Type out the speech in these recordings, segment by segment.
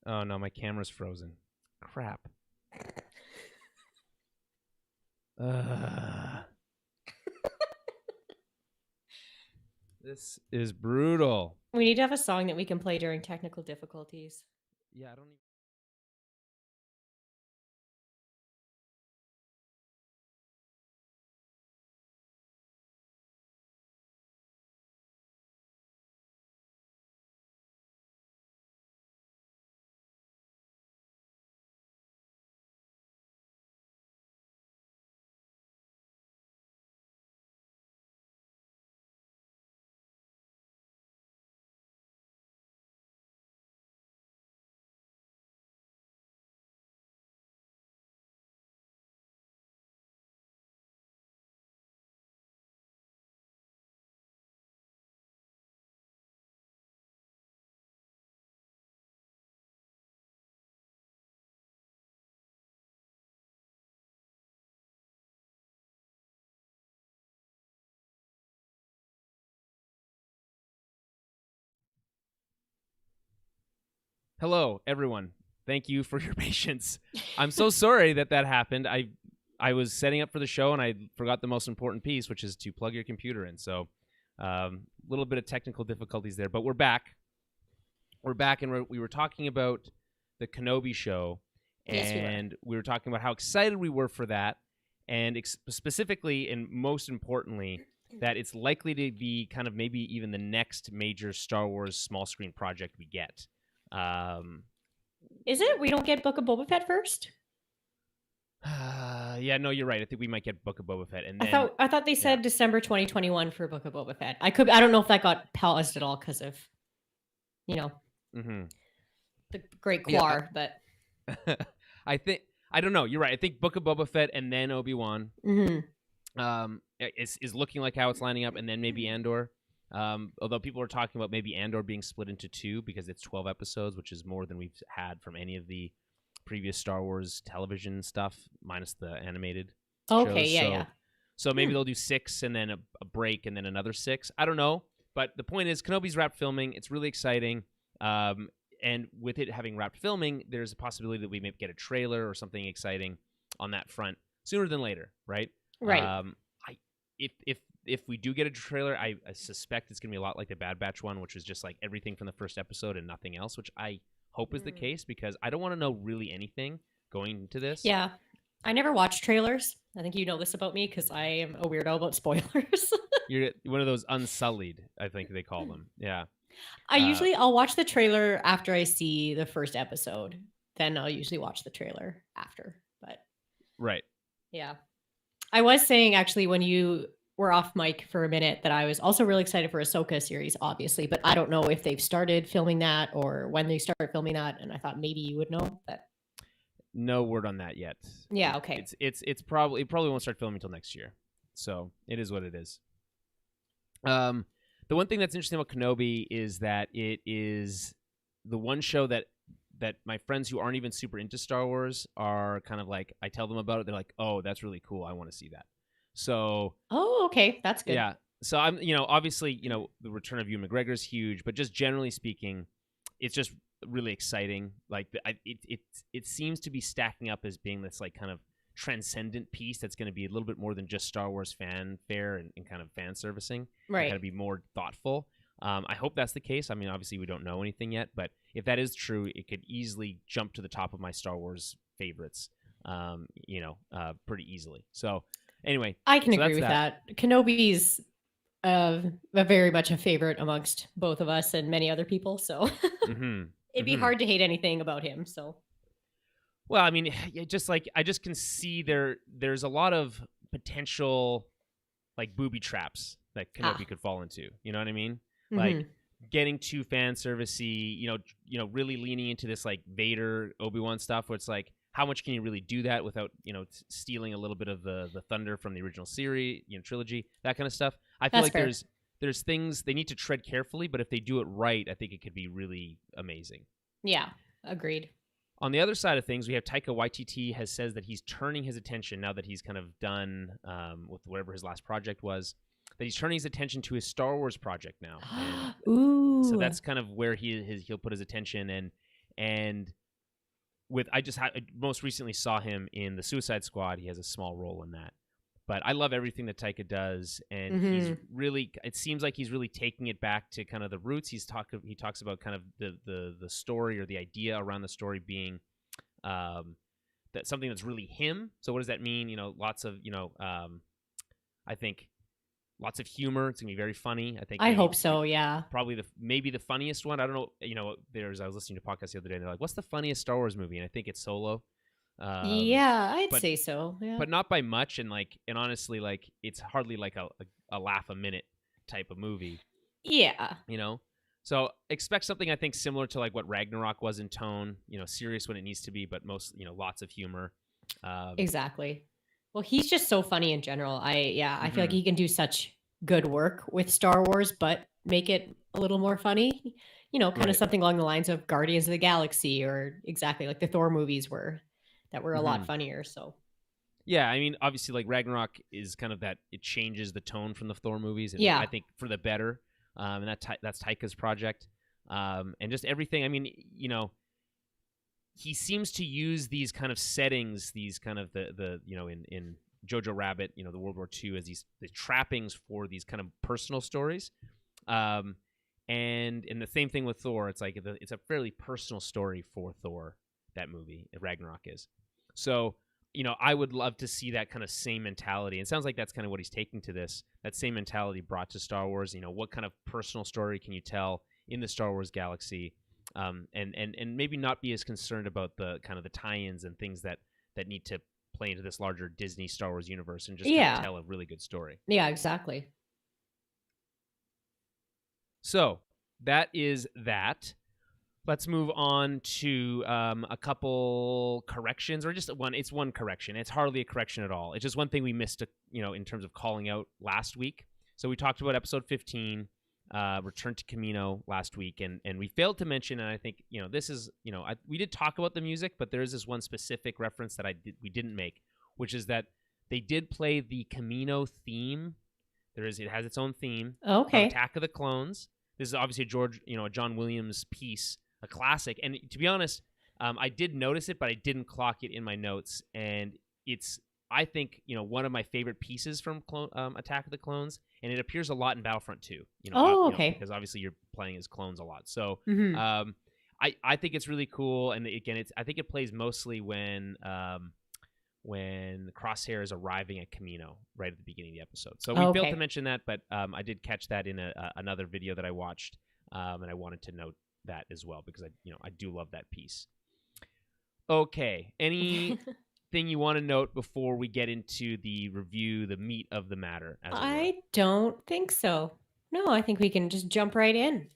Oh no, my camera's frozen. Crap. This is brutal. We need to have a song that we can play during technical difficulties. Yeah, I don't even... Hello, everyone. Thank you for your patience. I'm so sorry that happened. I was setting up for the show and I forgot the most important piece, which is to plug your computer in. So, a little bit of technical difficulties there, but we're back. We're back, and we were talking about the Kenobi show, and Yes, we were talking about how excited we were for that, and specifically and most importantly, that it's likely to be kind of maybe even the next major Star Wars small screen project we get. Is it? We don't get Book of Boba Fett first? Yeah, no, you're right. I think we might get Book of Boba Fett, and then I thought they said December 2021 for Book of Boba Fett. I don't know if that got paused at all because of, the Great Quar, but I don't know. You're right. I think Book of Boba Fett and then Obi-Wan. Is looking like how it's lining up, and then maybe Andor. Although people are talking about maybe Andor being split into 2 because it's 12 episodes, which is more than we've had from any of the previous Star Wars television stuff, minus the animated okay, shows. So maybe they'll do 6 and then a break and then another 6. I don't know. But the point is, Kenobi's wrapped filming. It's really exciting. And with it having wrapped filming, there's a possibility that we may get a trailer or something exciting on that front sooner than later, right? Right. If we do get a trailer, I suspect it's going to be a lot like the Bad Batch one, which was just like everything from the first episode and nothing else, which I hope is the case because I don't want to know really anything going into this. Yeah. I never watch trailers. I think you know this about me because I am a weirdo about spoilers. You're one of those unsullied, I think they call them. Yeah. I'll watch the trailer after I see the first episode. Then I'll usually watch the trailer after. But right. Yeah. I was saying actually when you were off mic for a minute that I was also really excited for Ahsoka series, obviously, but I don't know if they've started filming that or when they start filming that. And I thought maybe you would know, but no word on that yet. Yeah, okay. It probably won't start filming until next year. So it is what it is. The one thing that's interesting about Kenobi is that it is the one show that my friends who aren't even super into Star Wars are kind of like, I tell them about it, they're like, oh, that's really cool, I want to see that. So okay, that's good. Yeah. So I'm, obviously, the return of Ewan McGregor is huge, but just generally speaking, it's just really exciting. Like it seems to be stacking up as being this like kind of transcendent piece that's going to be a little bit more than just Star Wars fanfare and kind of fan servicing. Right. Kind of be more thoughtful. I hope that's the case. I mean, obviously we don't know anything yet, but if that is true, it could easily jump to the top of my Star Wars favorites, pretty easily. So anyway, I can agree with that. Kenobi's very much a favorite amongst both of us and many other people. So it'd be hard to hate anything about him. So, well, I mean, just like I just can see there's a lot of potential like booby traps that Kenobi could fall into. You know what I mean? Like getting too fan servicey. Really leaning into this like Vader Obi-Wan stuff, where it's like, how much can you really do that without, stealing a little bit of the thunder from the original series, trilogy, that kind of stuff. I feel like there's things they need to tread carefully, but if they do it right, I think it could be really amazing. Yeah, agreed. On the other side of things, we have Taika Waititi says that he's turning his attention now that he's kind of done with whatever his last project was, that he's turning his attention to his Star Wars project now. Ooh. So that's kind of where he'll put his attention, and And I most recently saw him in the Suicide Squad. He has a small role in that. But I love everything that Taika does, and he's really. It seems like he's really taking it back to kind of the roots. He talks about kind of the story or the idea around the story being that something that's really him. So what does that mean? Lots of I think lots of humor. It's gonna be very funny. I hope so. Yeah. Probably maybe the funniest one. I don't know. I was listening to a podcast the other day, and they're like, "What's the funniest Star Wars movie?" And I think it's Solo. Yeah, I'd say so. Yeah. But not by much, and honestly, it's hardly like a laugh a minute type of movie. Yeah. So expect something I think similar to like what Ragnarok was in tone. Serious when it needs to be, but lots of humor. Exactly. Well, he's just so funny in general. I feel like he can do such good work with Star Wars, but make it a little more funny. Kind of something along the lines of Guardians of the Galaxy, or exactly like the Thor movies were a lot funnier. So yeah, I mean, obviously, like Ragnarok is kind of that it changes the tone from the Thor movies, and I think for the better. And that's Taika's project, and just everything. I mean, he seems to use these kind of settings, these kind of the in Jojo Rabbit, the World War II, as the trappings for these kind of personal stories. And the same thing with Thor. It's like it's a fairly personal story for Thor, that movie, Ragnarok is. So, I would love to see that kind of same mentality. It sounds like that's kind of what he's taking to this, that same mentality brought to Star Wars. What kind of personal story can you tell in the Star Wars galaxy? And maybe not be as concerned about the kind of the tie-ins and things that need to play into this larger Disney Star Wars universe, and just kind of tell a really good story. Yeah, exactly. So that is that. Let's move on to a couple corrections, or just one. It's one correction. It's hardly a correction at all. It's just one thing we missed, in terms of calling out last week. So we talked about episode 15, Return to Kamino last week, and we failed to mention, and I think, this is, we did talk about the music, but there is this one specific reference that we didn't make, which is that they did play the Kamino theme. It has its own theme. Okay. Attack of the Clones. This is obviously a John Williams piece, a classic. And to be honest, I did notice it, but I didn't clock it in my notes. And it's, I think, one of my favorite pieces from Attack of the Clones. And it appears a lot in Battlefront 2. Okay. Because obviously you're playing as clones a lot. So I think it's really cool. And again, I think it plays mostly when Crosshair is arriving at Kamino right at the beginning of the episode. So we failed to mention that, but I did catch that in another video that I watched, and I wanted to note that as well because I do love that piece. Okay, anything you want to note before we get into the review, the meat of the matter? I don't think so. No, I think we can just jump right in.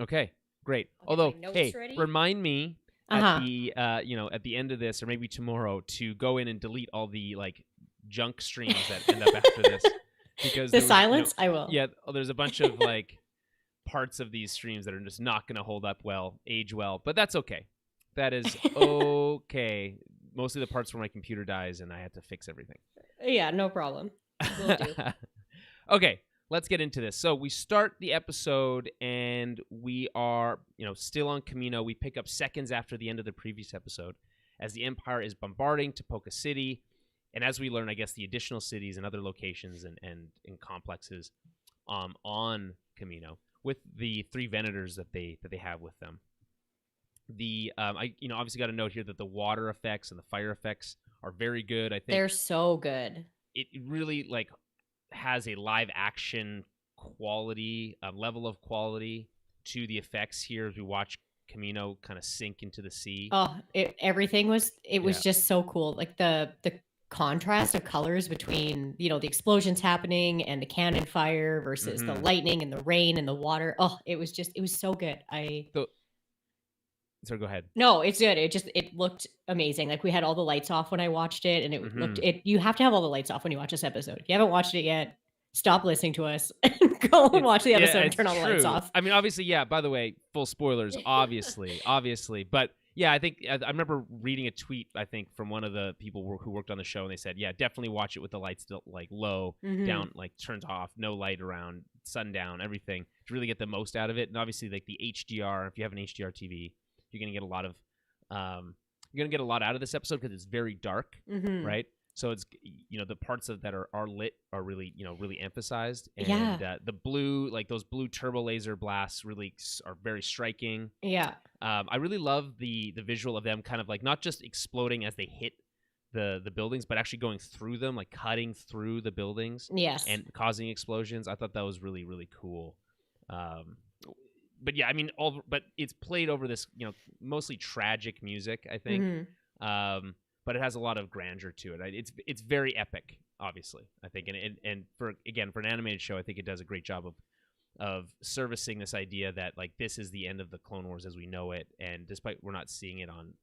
Okay, great. Although, hey, ready? Remind me at the at the end of this, or maybe tomorrow, to go in and delete all the junk streams that end up after this, because the silence. I will. Yeah, there's a bunch of parts of these streams that are just not going to hold up well, age well, but that's okay. That is okay. Mostly the parts where my computer dies and I have to fix everything. Yeah, no problem. Will do. Okay. Let's get into this. So we start the episode, and we are, still on Kamino. We pick up seconds after the end of the previous episode, as the Empire is bombarding Tapoka City, and as we learn, I guess, the additional cities and other locations and complexes on Kamino with the 3 Venators that they have with them. I obviously got to note here that the water effects and the fire effects are very good. I think they're so good. It really has a live action quality, level of quality to the effects here as we watch Kamino kind of sink into the sea. Oh, everything was just so cool. Like the contrast of colors between, the explosions happening and the cannon fire versus the lightning and the rain and the water. Oh, it was so good. So go ahead. No, it's good. It looked amazing. Like we had all the lights off when I watched it, and you have to have all the lights off when you watch this episode. If you haven't watched it yet, stop listening to us and go and watch the episode and turn all the lights off. I mean, obviously, yeah, by the way, full spoilers, obviously. But yeah, I think I remember reading a tweet, I think, from one of the people who worked on the show, and they said, yeah, definitely watch it with the lights still low, down, turns off, no light around, sundown, everything, to really get the most out of it. And obviously, the HDR, if you have an HDR TV, you're gonna get a lot of out of this episode because it's very dark, right? So it's the parts of that are lit are really really emphasized, and the blue, like those blue turbo laser blasts really are very striking. Yeah. I really love the visual of them kind of like not just exploding as they hit the buildings, but actually going through them, like cutting through the buildings, and causing explosions. I thought that was really really cool. But yeah, I mean, but it's played over this mostly tragic music, I think. But it has a lot of grandeur to it. It's very epic, obviously, I think, and for an animated show, I think it does a great job of servicing this idea that like this is the end of the Clone Wars as we know it, and despite we're not seeing it on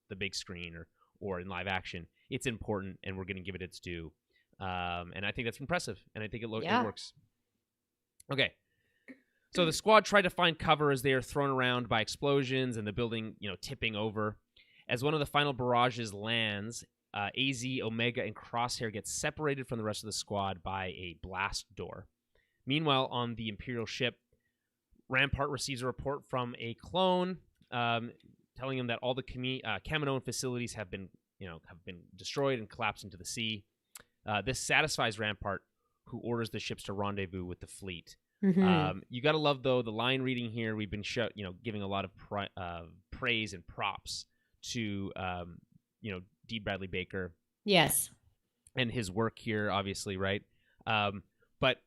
the big screen or in live action, it's important, and we're going to give it its due. And I think that's impressive, and I think it works. Okay. So the squad try to find cover as they are thrown around by explosions and the building, tipping over. As one of the final barrages lands, AZ, Omega, and Crosshair get separated from the rest of the squad by a blast door. Meanwhile, on the Imperial ship, Rampart receives a report from a clone telling him that all the Kamino facilities have been destroyed and collapsed into the sea. This satisfies Rampart, who orders the ships to rendezvous with the fleet. You got to love, though, the line reading here. We've been giving a lot of praise and props to D. Bradley Baker, and his work here, obviously, right? But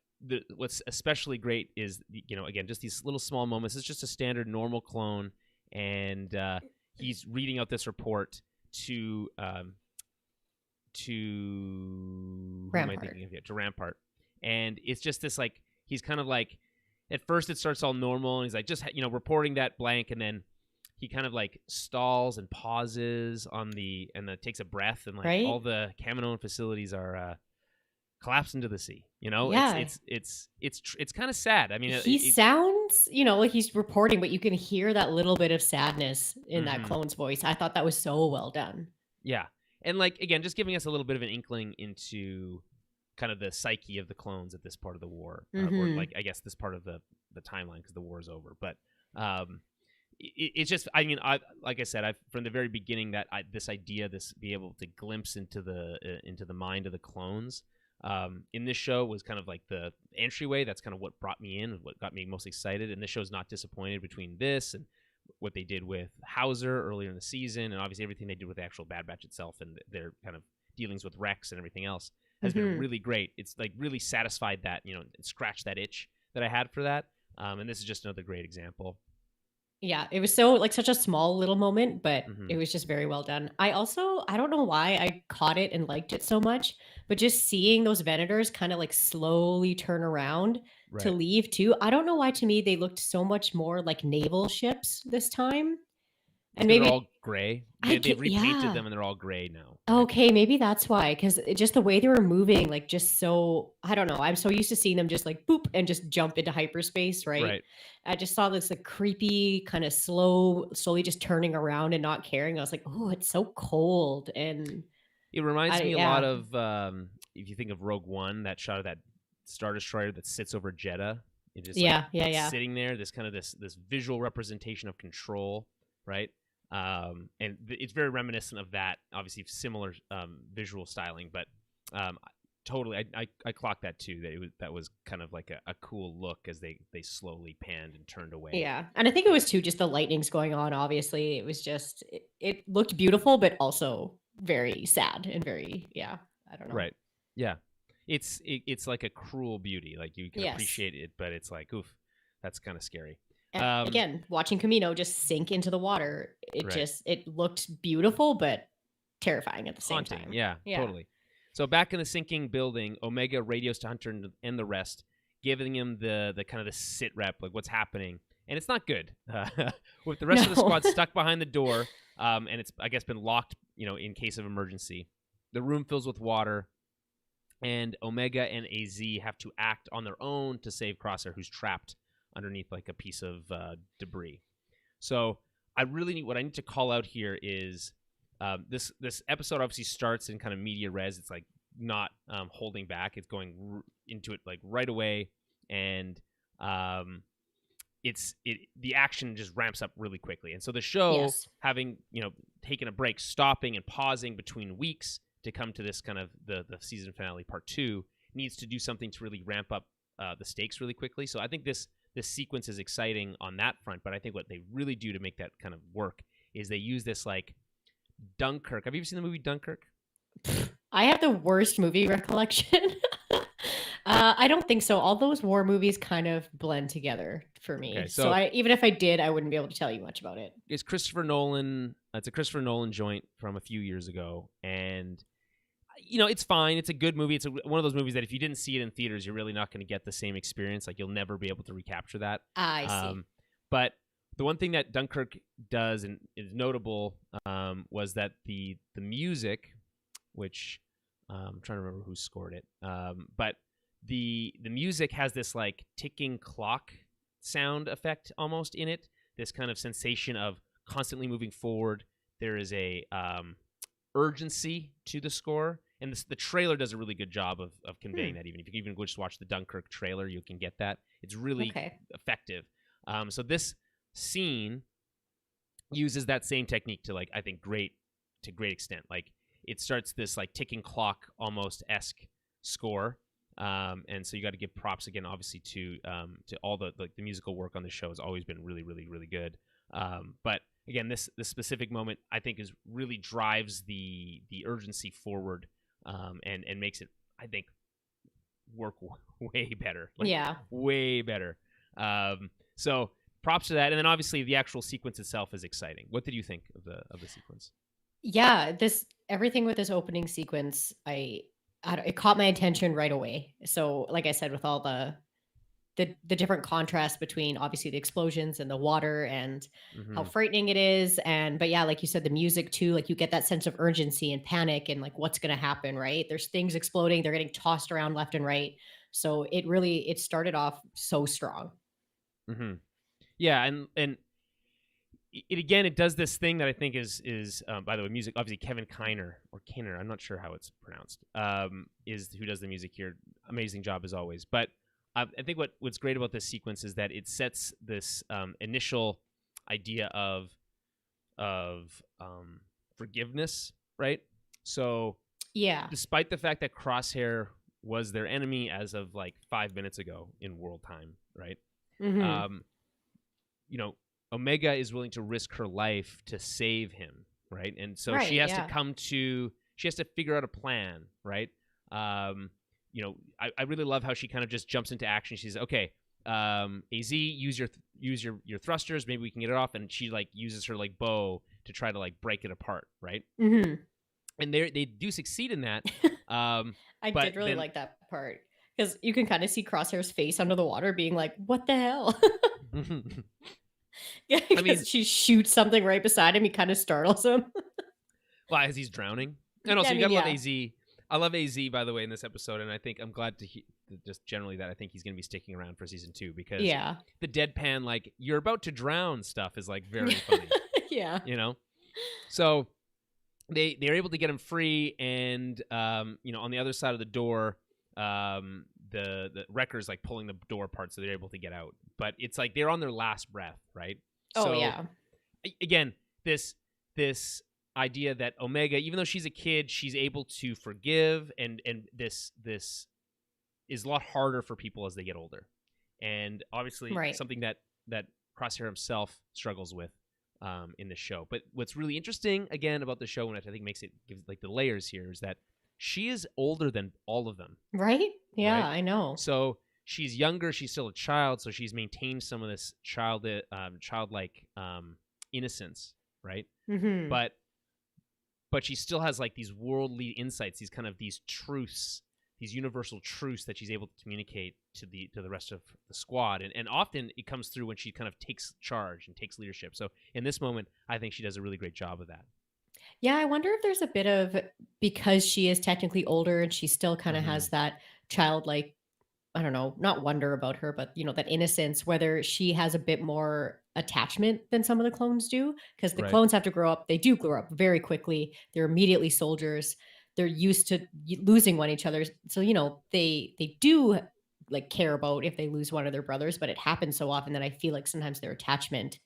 what's especially great is again, just these little small moments. It's just a standard normal clone, and he's reading out this report to Rampart. To Rampart, and it's just this like he's kind of like at first it starts all normal, and he's like just reporting that blank, and then he kind of like stalls and pauses and then takes a breath, and like all the Kamino facilities are collapsed into the sea. It's kind of sad. I mean, he sounds like he's reporting, but you can hear that little bit of sadness in that clone's voice. I thought that was so well done. Yeah, and like again, just giving us a little bit of an inkling into kind of the psyche of the clones at this part of the war, or like I guess this part of the timeline because the war is over, but. It's just, I mean, like I said, from the very beginning this idea, be able to glimpse into the mind of the clones in this show was kind of like the entryway. That's kind of what brought me in, what got me most excited. And this show's not disappointed between this and what they did with Hauser earlier in the season, and obviously everything they did with the actual Bad Batch itself and their kind of dealings with Rex and everything else has been really great. It's like really satisfied that, scratched that itch that I had for that. And this is just another great example. Yeah, it was so like such a small little moment, but it was just very well done. I don't know why I caught it and liked it so much, but just seeing those Venators kind of like slowly turn around to leave too. I don't know why to me they looked so much more like naval ships this time. And maybe they're all gray. They've repainted them and they're all gray now. Okay, maybe that's why. Because just the way they were moving, like just so, I don't know. I'm so used to seeing them just like boop and just jump into hyperspace, right? I just saw this like creepy kind of slowly just turning around and not caring. I was like, oh, it's so cold. And it reminds me a lot of, if you think of Rogue One, that shot of that Star Destroyer that sits over Jeddah. It just sitting there, this kind of this visual representation of control, right? And it's very reminiscent of that, obviously similar visual styling, but totally, I clocked that too. That was kind of like a cool look as they slowly panned and turned away. Yeah, and I think it was too just the lightning's going on. Obviously, it was just it looked beautiful, but also very sad and very I don't know. Right. Yeah. It's like a cruel beauty. Like you can appreciate it, but it's like oof, that's kind of scary. And again, watching Kamino just sink into the water, it looked beautiful, but terrifying at the same time. Yeah, totally. So back in the sinking building, Omega radios to Hunter and the rest, giving him the kind of the sit rep, like what's happening. And it's not good. With the rest of the squad stuck behind the door, and it's, I guess, been locked, in case of emergency. The room fills with water, and Omega and AZ have to act on their own to save Crosshair, who's trapped underneath like a piece of debris. So what I need to call out here is this episode obviously starts in kind of media res. It's like not holding back. It's going into it like right away, and the action just ramps up really quickly. And so the show Yes. having, taken a break, stopping and pausing between weeks to come to this kind of the season finale part 2 needs to do something to really ramp up the stakes really quickly. So I think this sequence is exciting on that front, but I think what they really do to make that kind of work is they use this like Dunkirk. Have you ever seen the movie Dunkirk? I have the worst movie recollection. I don't think so. All those war movies kind of blend together for me. Okay, so even if I did, I wouldn't be able to tell you much about it. It's Christopher Nolan. It's a Christopher Nolan joint from a few years ago, and it's fine. It's a good movie. It's one of those movies that if you didn't see it in theaters, you're really not going to get the same experience. Like you'll never be able to recapture that. I see. But the one thing that Dunkirk does and is notable was that the music, which I'm trying to remember who scored it, but the music has this like ticking clock sound effect almost in it. This kind of sensation of constantly moving forward. There is a urgency to the score, and the trailer does a really good job of conveying that. Even if you even go just watch the Dunkirk trailer, you can get that. It's really effective. So this scene uses that same technique to I think great extent. Like it starts this like ticking clock almost esque score. And so you got to give props again, obviously, to all the musical work on the show has always been really, really, really good. But again, this specific moment I think really drives the urgency forward, and makes it, I think, work way better. Way better. So props to that, and then obviously the actual sequence itself is exciting. What did you think of the sequence? Yeah, everything with this opening sequence, it caught my attention right away. So, like I said, with all the different contrasts between obviously the explosions and the water and how frightening it is, but yeah, like you said, the music too, like you get that sense of urgency and panic and like what's going to happen, right? There's things exploding, they're getting tossed around left and right. So it started off so strong. Yeah, and it does this thing that I think is by the way, music, obviously Kevin Kiner, I'm not sure how it's pronounced, is who does the music here. Amazing job as always. But I think what's great about this sequence is that it sets this initial idea of forgiveness, right? So yeah, despite the fact that Crosshair was their enemy as of like 5 minutes ago in world time, right? Omega is willing to risk her life to save him, right? And so she has to figure out a plan, right? I really love how she kind of just jumps into action. She's okay, AZ, use your thrusters. Maybe we can get it off. And she like uses her like bow to try to like break it apart, right? And they do succeed in that. I did really like that part because you can kind of see Crosshair's face under the water, being like, "What the hell?" Yeah, because she shoots something right beside him. He kind of startles him. Well, as he's drowning. And also, you gotta love AZ. I love AZ, by the way, in this episode, and I think I'm glad to just generally that I think he's going to be sticking around for season 2 because the deadpan, like, you're about to drown stuff is, like, very funny. Yeah. So they're able to get him free, and, on the other side of the door, the wrecker's, like, pulling the door apart so they're able to get out. But it's like they're on their last breath, right? Again, this idea that Omega, even though she's a kid, she's able to forgive, and this is a lot harder for people as they get older, and obviously something that Crosshair himself struggles with in the show. But what's really interesting again about the show, and I think gives like the layers here, is that she is older than all of them. Right? Yeah, right? I know. So she's younger. She's still a child, so she's maintained some of this childlike innocence, right? But she still has like these worldly insights, these truths, these universal truths that she's able to communicate to the rest of the squad, and often it comes through when she kind of takes charge and takes leadership. So in this moment, I think she does a really great job of that. Yeah, I wonder if there's a bit of, because she is technically older and she still kind of has that childlike, I don't know, not wonder about her, but that innocence, whether she has a bit more attachment than some of the clones do, because the clones have to grow up. They do grow up very quickly. They're immediately soldiers. They're used to losing one each other. So, they do like care about if they lose one of their brothers, but it happens so often that I feel like sometimes their attachment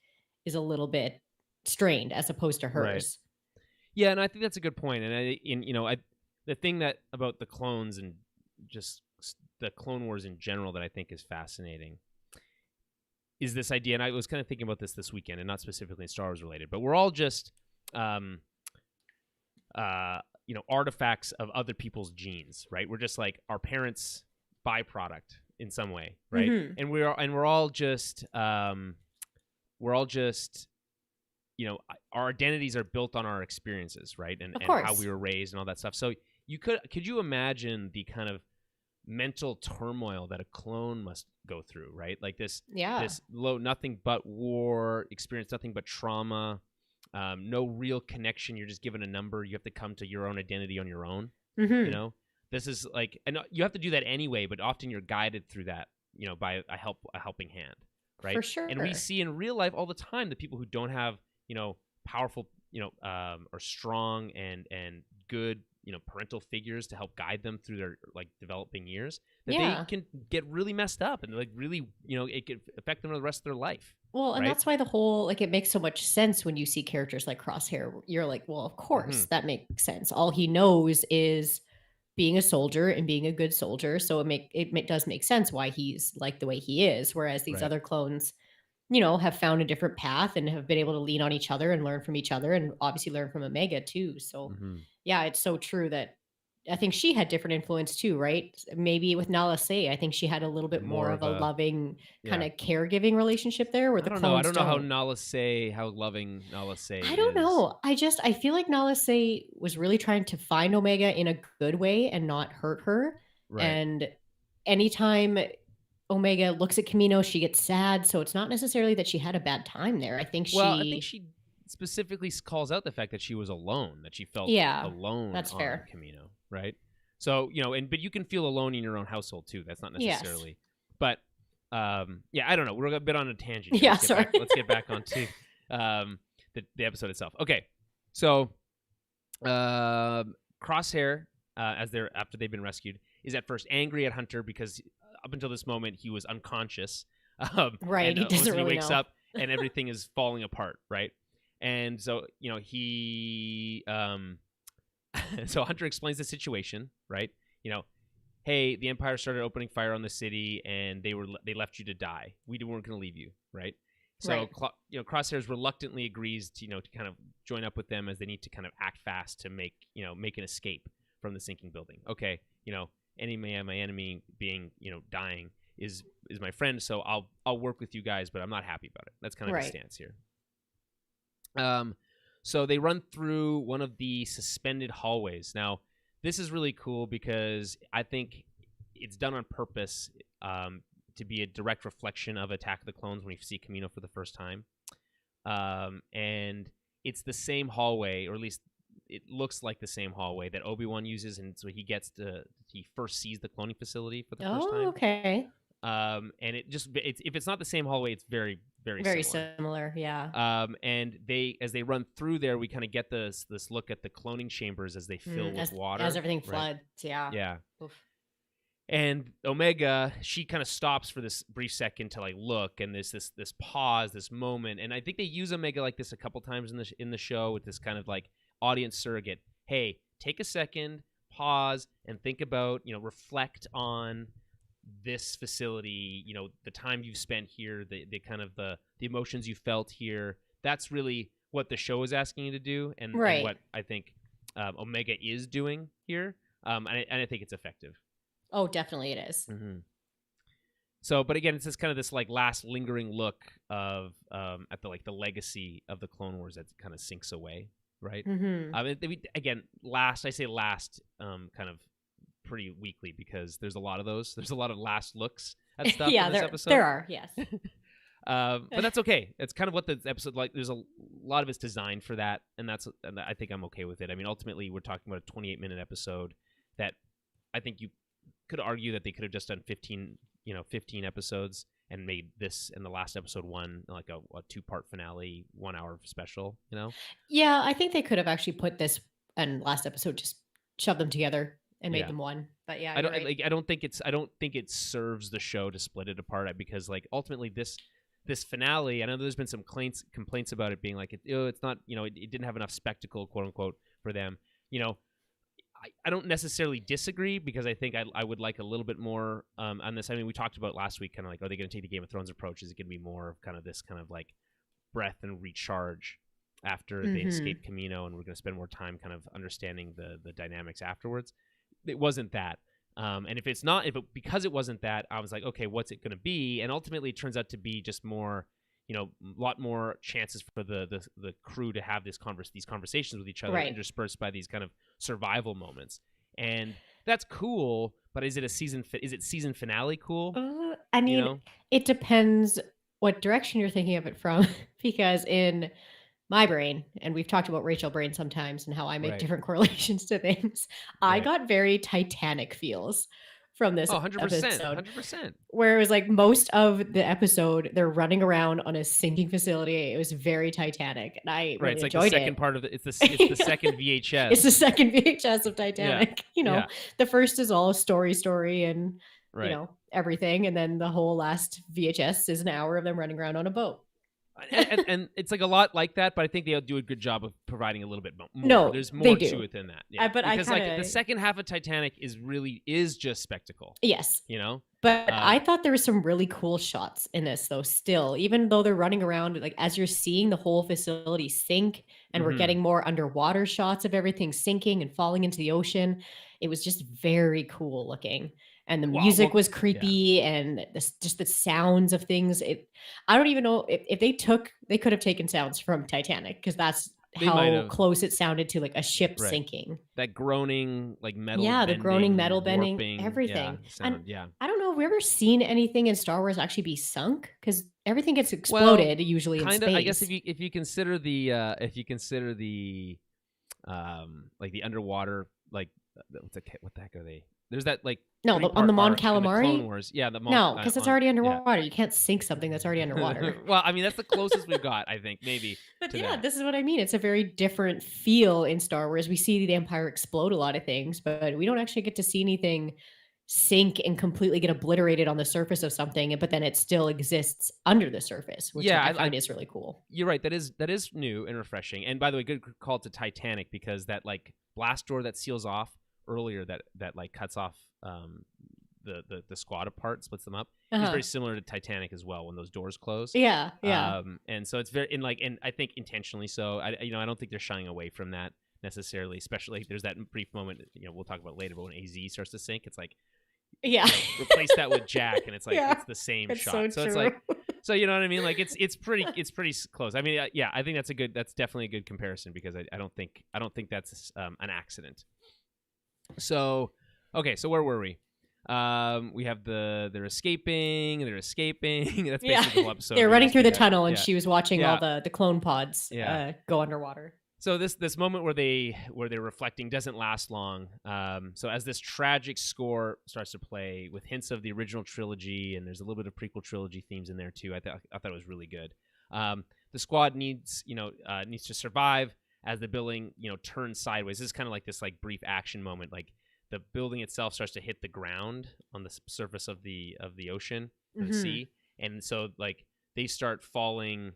is a little bit strained as opposed to Right. hers. Yeah, and I think that's a good point. And the thing that about the clones and just the Clone Wars in general that I think is fascinating is this idea, and I was kind of thinking about this weekend, and not specifically Star Wars related, but we're all just, artifacts of other people's genes, right? We're just like our parents' byproduct in some way, right? Mm-hmm. And we're all just, our identities are built on our experiences, right? And how we were raised and all that stuff. So could you imagine the kind of mental turmoil that a clone must go through, right? Like this nothing but war experience, nothing but trauma, no real connection. You're just given a number. You have to come to your own identity on your own. Mm-hmm. This is like, and you have to do that anyway, but often you're guided through that, by a helping hand, right? For sure. And we see in real life all the time the people who don't have, powerful, or strong and good, parental figures to help guide them through their like developing years, that they can get really messed up and like really, it could affect them for the rest of their life. Well, and that's why the whole, like, it makes so much sense when you see characters like Crosshair. You're like, well, of course, that makes sense. All he knows is being a soldier and being a good soldier. So it does make sense why he's like the way he is. Whereas these other clones, have found a different path and have been able to lean on each other and learn from each other, and obviously learn from Omega too. So yeah, it's so true that I think she had different influence too, right? Maybe with Nala Se, I think she had a little bit more of a loving kind of caregiving relationship there, where the clones I don't know how loving Nala Se is. I don't know. I feel like Nala Se was really trying to find Omega in a good way and not hurt her. Right. And anytime Omega looks at Kamino, she gets sad. So it's not necessarily that she had a bad time there. I think she specifically calls out the fact that she was alone, that she felt alone on Kamino, right? So, but you can feel alone in your own household too. That's not necessarily, but I don't know. We're a bit on a tangent. Yeah, sorry. Let's get back onto the episode itself. Okay, so Crosshair, after they've been rescued, is at first angry at Hunter because up until this moment he was unconscious. Right, he doesn't really wakes up and everything is falling apart, right? And so, he so Hunter explains the situation, right? Hey, the Empire started opening fire on the city and they left you to die. We weren't going to leave you, right? So, Crosshairs reluctantly agrees to, to kind of join up with them as they need to kind of act fast to make an escape from the sinking building. Okay, my enemy being, dying is my friend, so I'll work with you guys, but I'm not happy about it. That's kind of the stance here. So they run through one of the suspended hallways. Now, this is really cool because I think it's done on purpose to be a direct reflection of Attack of the Clones when we see Kamino for the first time. And it's the same hallway, or at least it looks like the same hallway that Obi-Wan uses, and so he first sees the cloning facility for the first time. Oh, okay. And if it's not the same hallway, it's very, very, very similar. Yeah. And as they run through there, we kind of get this look at the cloning chambers as they fill with water, as everything floods. Yeah. Yeah. Oof. And Omega, she kind of stops for this brief second to like look, and there's this pause, this moment, and I think they use Omega like this a couple times in the show with this kind of like audience surrogate. Hey, take a second, pause, and think about, reflect on this facility, the time you've spent here, the kind of the emotions you felt here. That's really what the show is asking you to do, and what I think Omega is doing here, and I think it's effective. Oh, definitely it is. Mm-hmm. So, but again, it's this kind of this like last lingering look of at the legacy of the Clone Wars that kind of sinks away, right? Mm-hmm. I say last, kind of pretty weakly because there's a lot of those. There's a lot of last looks at stuff in this episode. There are, yes. But that's okay. It's kind of what the episode like. There's a lot of it's designed for that, and I think I'm okay with it. I mean, ultimately, we're talking about a 28-minute episode that I think you could argue that they could have just done 15 episodes and made this and the last episode one like a 2-part finale, 1 hour special. Yeah, I think they could have actually put this and last episode, just shove them together and made them one. But yeah, I don't right. like. I don't think it serves the show to split it apart because like ultimately this finale. I know there's been some complaints about it being like it's not it didn't have enough spectacle, quote unquote, for them. I don't necessarily disagree because I think I would like a little bit more on this. I mean, we talked about last week, kind of like, are they going to take the Game of Thrones approach? Is it going to be more of kind of this kind of like breath and recharge after they escape Kamino, and we're going to spend more time kind of understanding the dynamics afterwards? It wasn't that. And if it's not, because it wasn't that, I was like, okay, what's it going to be? And ultimately, it turns out to be just more, a lot more chances for the crew to have these conversations with each other, right, interspersed by these kind of survival moments. And that's cool, but is it season finale cool? I mean, it depends what direction you're thinking of it from, because in my brain, and we've talked about Rachel brain sometimes and how I make different correlations to things, I got very Titanic feels from this 100%, episode. 100%. Where it was like most of the episode, they're running around on a sinking facility. It was very Titanic, and I really it's like enjoyed the second it. part of it's the second VHS. It's the second VHS of Titanic. The first is all story, and everything, and then the whole last VHS is an hour of them running around on a boat. and it's like a lot like that, but I think they'll do a good job of providing a little bit more. No, there's more to it than that. Yeah, because like the second half of Titanic is just spectacle. Yes, But I thought there were some really cool shots in this, though. Still, even though they're running around, like as you're seeing the whole facility sink, and we're getting more underwater shots of everything sinking and falling into the ocean, it was just very cool looking. And the music was creepy, and just the sounds of things. I don't even know if they could have taken sounds from Titanic, because that's how close it sounded to like a ship sinking. That groaning, like metal. Yeah, the groaning metal bending, everything. I don't know if we've ever seen anything in Star Wars actually be sunk, because everything gets exploded usually in space. I guess if you consider the like the underwater, like what the heck are they? There's that like on the Mon Calamari. Clone Wars. Yeah, because it's already underwater. You can't sink something that's already underwater. Well, I mean, that's the closest we've got, I think, maybe. But this is what I mean. It's a very different feel in Star Wars. We see the Empire explode a lot of things, but we don't actually get to see anything sink and completely get obliterated on the surface of something, but then it still exists under the surface, which I find is really cool. You're right. That is new and refreshing. And by the way, good call to Titanic, because that like blast door that seals off earlier, that like cuts off the squad apart, splits them up, is very similar to Titanic as well, when those doors close. Yeah. And so it's very and I think intentionally so. I don't think they're shying away from that necessarily. Especially there's that brief moment we'll talk about later, but when AZ starts to sink, it's like replace that with Jack, and it's like it's the same shot. So it's like, so you know what I mean? Like it's pretty close. I mean, I think that's definitely a good comparison, because I don't think that's an accident. So okay, so where were we? We have they're escaping. That's basically the whole episode. They're running through the tunnel, and she was watching all the clone pods go underwater. So this moment where they're reflecting doesn't last long. So as this tragic score starts to play with hints of the original trilogy, and there's a little bit of prequel trilogy themes in there too. I thought it was really good. The squad needs to survive as the building turns sideways. This is kind of like this like brief action moment. Like the building itself starts to hit the ground on the surface of the ocean, of the sea, and so like they start falling.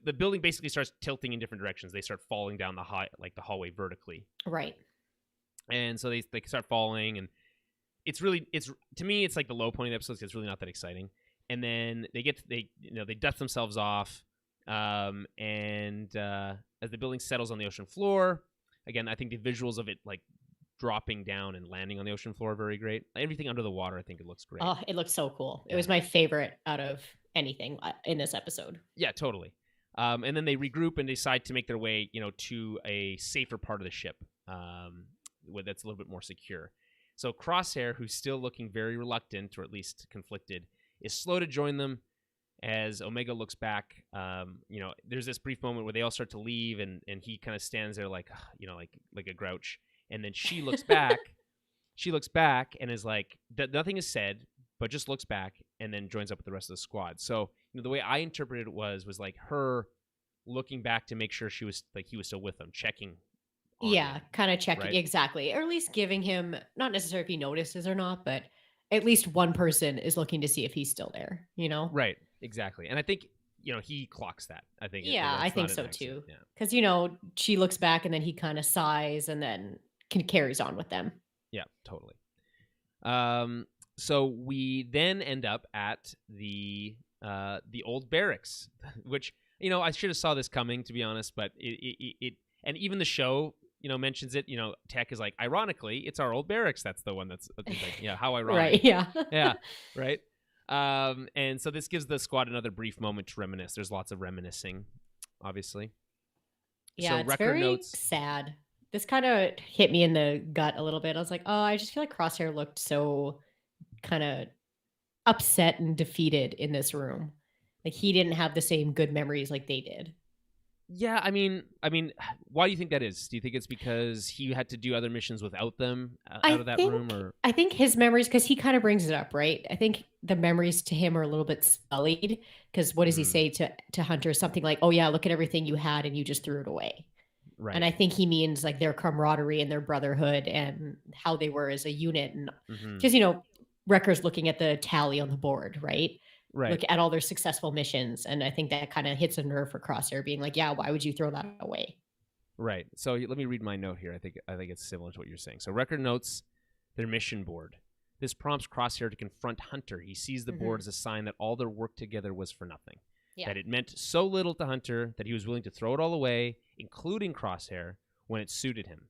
The building basically starts tilting in different directions. They start falling down the hallway vertically. Right. And so they start falling, and it's to me it's like the low point of the episode, because it's really not that exciting. And then they dust themselves off, and as the building settles on the ocean floor, again, I think the visuals of it like dropping down and landing on the ocean floor are very great. Everything under the water, I think it looks great. Oh, it looks so cool. It was my favorite out of anything in this episode. Yeah, totally. And then they regroup and decide to make their way, to a safer part of the ship, where that's a little bit more secure. So Crosshair, who's still looking very reluctant, or at least conflicted, is slow to join them. As Omega looks back, there's this brief moment where they all start to leave, and he kind of stands there like a grouch. And then she looks back. She looks back and is like, nothing is said, but just looks back, and then joins up with the rest of the squad. So the way I interpreted it was like her looking back to make sure he was still with them, checking on Yeah, him, kind of checking right? exactly, or at least giving him not necessarily if he notices or not, but at least one person is looking to see if he's still there. You know? Right, exactly. And I think he clocks that. I think Yeah, I that's think not an so accident. too. Yeah, Because she looks back and then he kind of sighs and then carries on with them. yeah, totally. So we then end up at the old barracks, which I should have saw this coming, to be honest. But it and even the show mentions it. Tech is like, ironically, it's our old barracks. That's the one that's like, yeah, how ironic. Right? Yeah. Yeah, right. And so this gives the squad another brief moment to reminisce. There's lots of reminiscing, obviously. Yeah, So it's Wrecker very notes. sad. This kind of hit me in the gut a little bit. I was like, oh, I just feel like Crosshair looked so kind of upset and defeated in this room. Like he didn't have the same good memories like they did. Yeah, I mean, why do you think that is? Do you think it's because he had to do other missions without them out of that room, or? I think his memories, because he kind of brings it up, right? I think the memories to him are a little bit sullied because what does he say to Hunter? Something like, "Oh yeah, look at everything you had and you just threw it away." Right. And I think he means like their camaraderie and their brotherhood and how they were as a unit, and because Wrecker's looking at the tally on the board, right? Right. Look at all their successful missions, and I think that kind of hits a nerve for Crosshair, being like, "Yeah, why would you throw that away?" Right. So let me read my note here. I think it's similar to what you're saying. So Wrecker notes their mission board. This prompts Crosshair to confront Hunter. He sees the board as a sign that all their work together was for nothing. Yeah. That it meant so little to Hunter that he was willing to throw it all away, including Crosshair, when it suited him.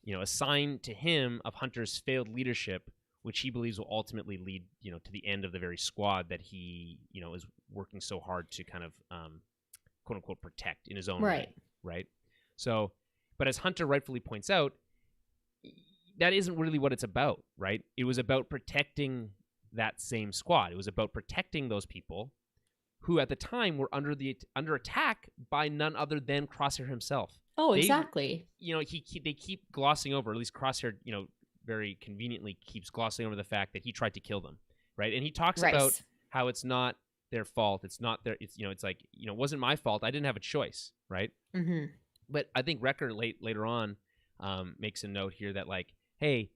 A sign to him of Hunter's failed leadership, which he believes will ultimately lead, to the end of the very squad that he, is working so hard to kind of, quote unquote, protect in his own way. Right. So, but as Hunter rightfully points out, that isn't really what it's about, right? It was about protecting that same squad. It was about protecting those people who at the time were under attack by none other than Crosshair himself. Oh, exactly. They keep glossing over, at least Crosshair, very conveniently keeps glossing over the fact that he tried to kill them, right? And he talks about how it's not their fault. It's not their. It's like it wasn't my fault. I didn't have a choice, right? Mm-hmm. But I think Wrecker later on makes a note here that like, hey,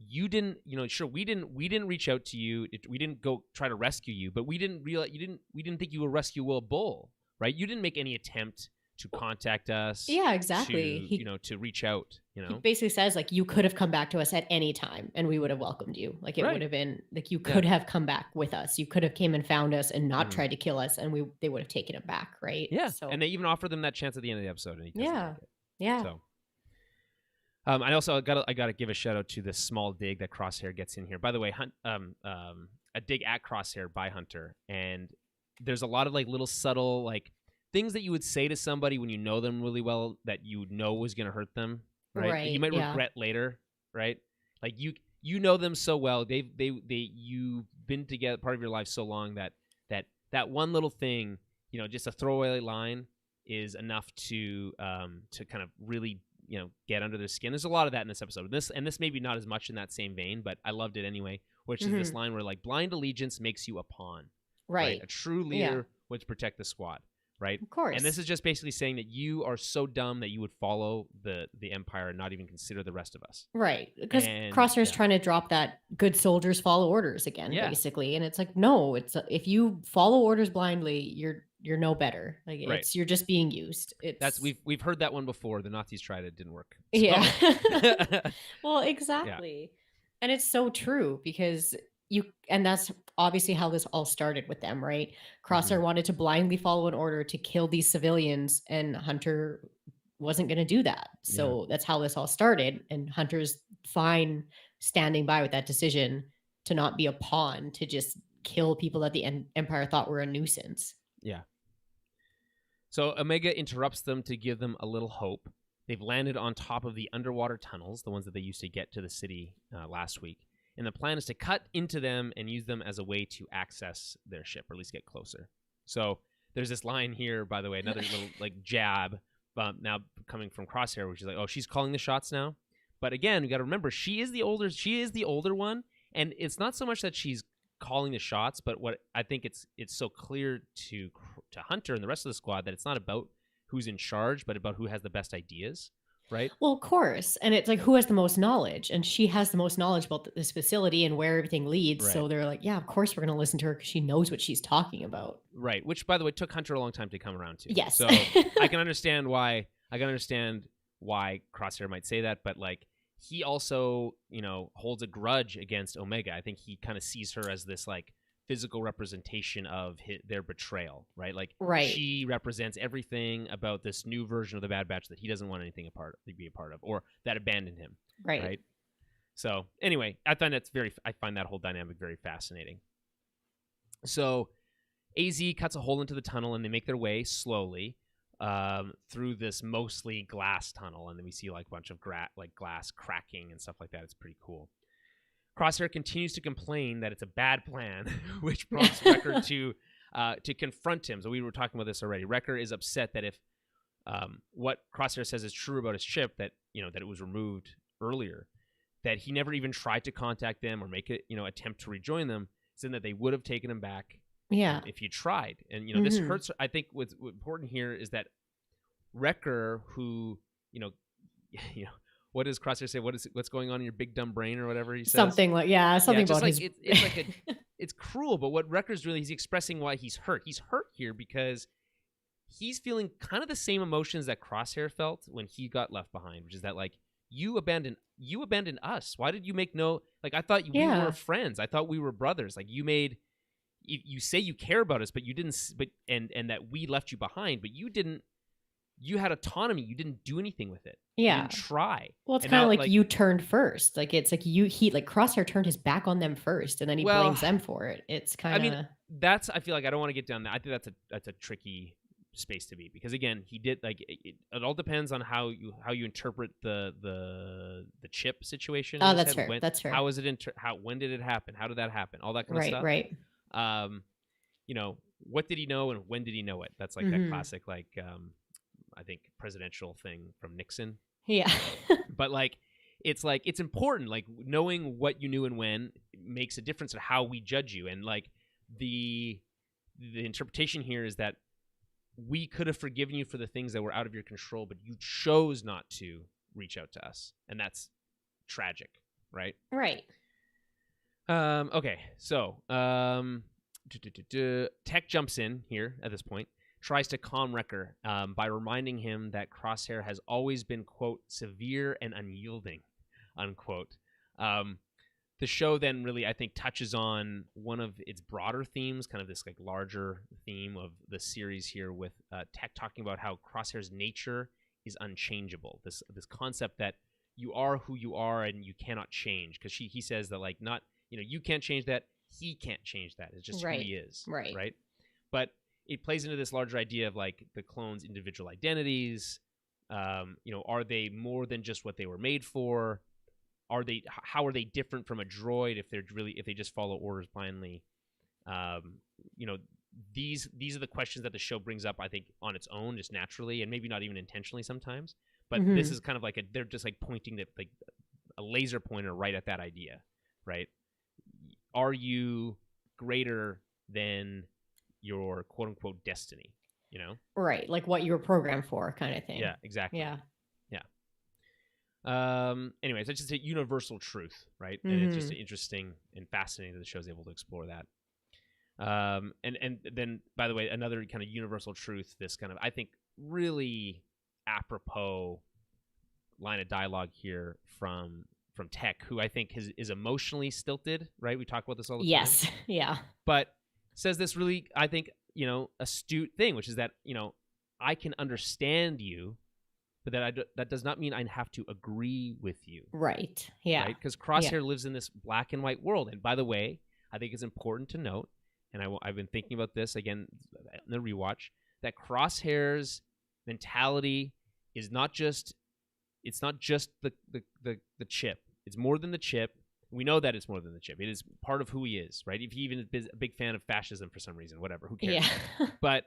you didn't, sure, we didn't reach out to you. We didn't go try to rescue you, but we didn't realize we didn't think you would rescue a bull, right? You didn't make any attempt to contact us. Yeah, exactly. To reach out. He basically says like you could have come back to us at any time and we would have welcomed you. Like it would have been like you could have come back with us. You could have came and found us and not tried to kill us, and they would have taken it back, right? Yeah. So, and they even offered them that chance at the end of the episode, and he doesn't take it. Yeah. So. I also gotta give a shout out to this small dig that Crosshair gets in here. By the way, a dig at Crosshair by Hunter, and there's a lot of like little subtle like things that you would say to somebody when you know them really well that you know was gonna hurt them, right? Like you might regret later, right? Like you know them so well, you've been together part of your life so long that one little thing, just a throwaway line is enough to kind of really get under their skin. There's a lot of that in this episode. This maybe not as much in that same vein, but I loved it anyway, which is this line where like blind allegiance makes you a pawn. Right. A true leader would protect the squad. Right. Of course. And this is just basically saying that you are so dumb that you would follow the Empire and not even consider the rest of us. Right. Because Crosshair's trying to drop that good soldiers follow orders again, basically. And it's like, no, if you follow orders blindly, you're no better. Like you're just being used. We've heard that one before. The Nazis tried it, didn't work. So. Yeah. Well, exactly. Yeah. And it's so true because and that's obviously how this all started with them, right? Crosshair wanted to blindly follow an order to kill these civilians, and Hunter wasn't going to do that. So that's how this all started. And Hunter's fine standing by with that decision to not be a pawn, to just kill people that the Empire thought were a nuisance. Yeah. So Omega interrupts them to give them a little hope. They've landed on top of the underwater tunnels, the ones that they used to get to the city last week. And the plan is to cut into them and use them as a way to access their ship, or at least get closer. So there's this line here, by the way, another little like jab now coming from Crosshair, which is like, oh, she's calling the shots now. But again, we got to remember, she is the older one, and it's not so much that she's calling the shots, but what I think it's so clear to Hunter and the rest of the squad that it's not about who's in charge, but about who has the best ideas, right? Well, of course. And it's like, who has the most knowledge? And she has the most knowledge about this facility and where everything leads. Right. So they're like, yeah, of course we're going to listen to her because she knows what she's talking about. Right. Which, by the way, took Hunter a long time to come around to. Yes. So I can understand why. Crosshair might say that, but like he also, holds a grudge against Omega. I think he kind of sees her as this like physical representation of their betrayal, right? Like she represents everything about this new version of the Bad Batch that he doesn't want anything to be a part of, or that abandoned him. Right. So anyway, I find that whole dynamic very fascinating. So AZ cuts a hole into the tunnel and they make their way slowly through this mostly glass tunnel, and then we see like a bunch of glass cracking and stuff like that. It's pretty cool. Crosshair continues to complain that it's a bad plan, which prompts Wrecker to confront him. So we were talking about this already. Wrecker is upset that if what Crosshair says is true about his ship, that that it was removed earlier, that he never even tried to contact them or make it attempt to rejoin them, saying that they would have taken him back. Yeah. If he tried. And, this hurts. I think what's important here is that Wrecker, who, what does Crosshair say? What's going on in your big dumb brain or whatever he says? Something about his... It's like it's cruel, but what Wrecker's really, he's expressing why he's hurt. He's hurt here because he's feeling kind of the same emotions that Crosshair felt when he got left behind, which is that like, you abandoned us. Why did you make I thought we were friends. I thought we were brothers. Like you say you care about us, but you didn't, and that we left you behind, but you didn't. You had autonomy. You didn't do anything with it. Yeah. You didn't try. Well, it's kind of like you turned first. Like it's like Crosshair turned his back on them first, and then he blames them for it. It's kind of. I mean, I feel like I don't want to get down that. I think that's a tricky space to be, because again, he did like it all depends on how you interpret the chip situation. Oh, that's fair. That's fair. How is it when did it happen? How did that happen? All that kind of stuff. Right. What did he know and when did he know it? That's like that classic I think presidential thing from Nixon. Yeah. But it's important, like knowing what you knew and when makes a difference in how we judge you. And like the interpretation here is that we could have forgiven you for the things that were out of your control, but you chose not to reach out to us. And that's tragic, right? Right. Okay, so Tech jumps in here at this point, tries to calm Wrecker by reminding him that Crosshair has always been, quote, severe and unyielding, unquote. The show then really, I think, touches on one of its broader themes, kind of this like larger theme of the series here, with Tech talking about how Crosshair's nature is unchangeable. This concept that you are who you are and you cannot change, because he says that like not, you can't change that, he can't change that. It's just who he is, right? But it plays into this larger idea of like the clones' individual identities. Are they more than just what they were made for? How are they different from a droid if they just follow orders blindly? These are the questions that the show brings up, I think, on its own, just naturally, and maybe not even intentionally sometimes. But this is kind of like they're just like pointing like a laser pointer right at that idea, right? Are you greater than your quote unquote destiny? Right, like what you were programmed for, kind of thing. Yeah, exactly. Yeah. Anyways, it's just a universal truth, right? And it's just interesting and fascinating that the show's able to explore that. And then, by the way, another kind of universal truth, this kind of, I think, really apropos line of dialogue here from Tech, who I think is emotionally stilted, right? We talk about this all the time. Yes, yeah. But says this really, I think, astute thing, which is that, I can understand you, but that does not mean I have to agree with you. Right. Yeah. Right? Because Crosshair lives in this black and white world. And by the way, I think it's important to note, and I've been thinking about this again in the rewatch, that Crosshair's mentality is not just the chip. It's more than the chip. We know that it's more than the chip. It is part of who he is, right? If he even is a big fan of fascism for some reason, whatever, who cares? Yeah. But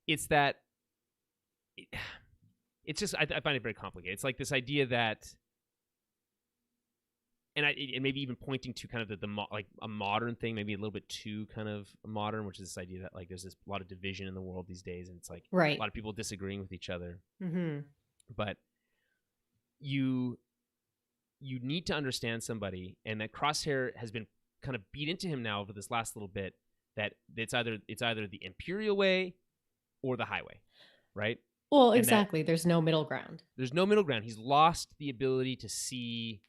it's that. It's just I find it very complicated. It's like this idea that, and maybe even pointing to kind of like a modern thing, maybe a little bit too kind of modern, which is this idea that like there's a lot of division in the world these days, and it's like a lot of people disagreeing with each other. Mm-hmm. but you need to understand somebody, and that Crosshair has been kind of beat into him now over this last little bit, that it's either the Imperial way or the highway, right? Well, exactly. There's no middle ground. There's no middle ground. He's lost the ability to see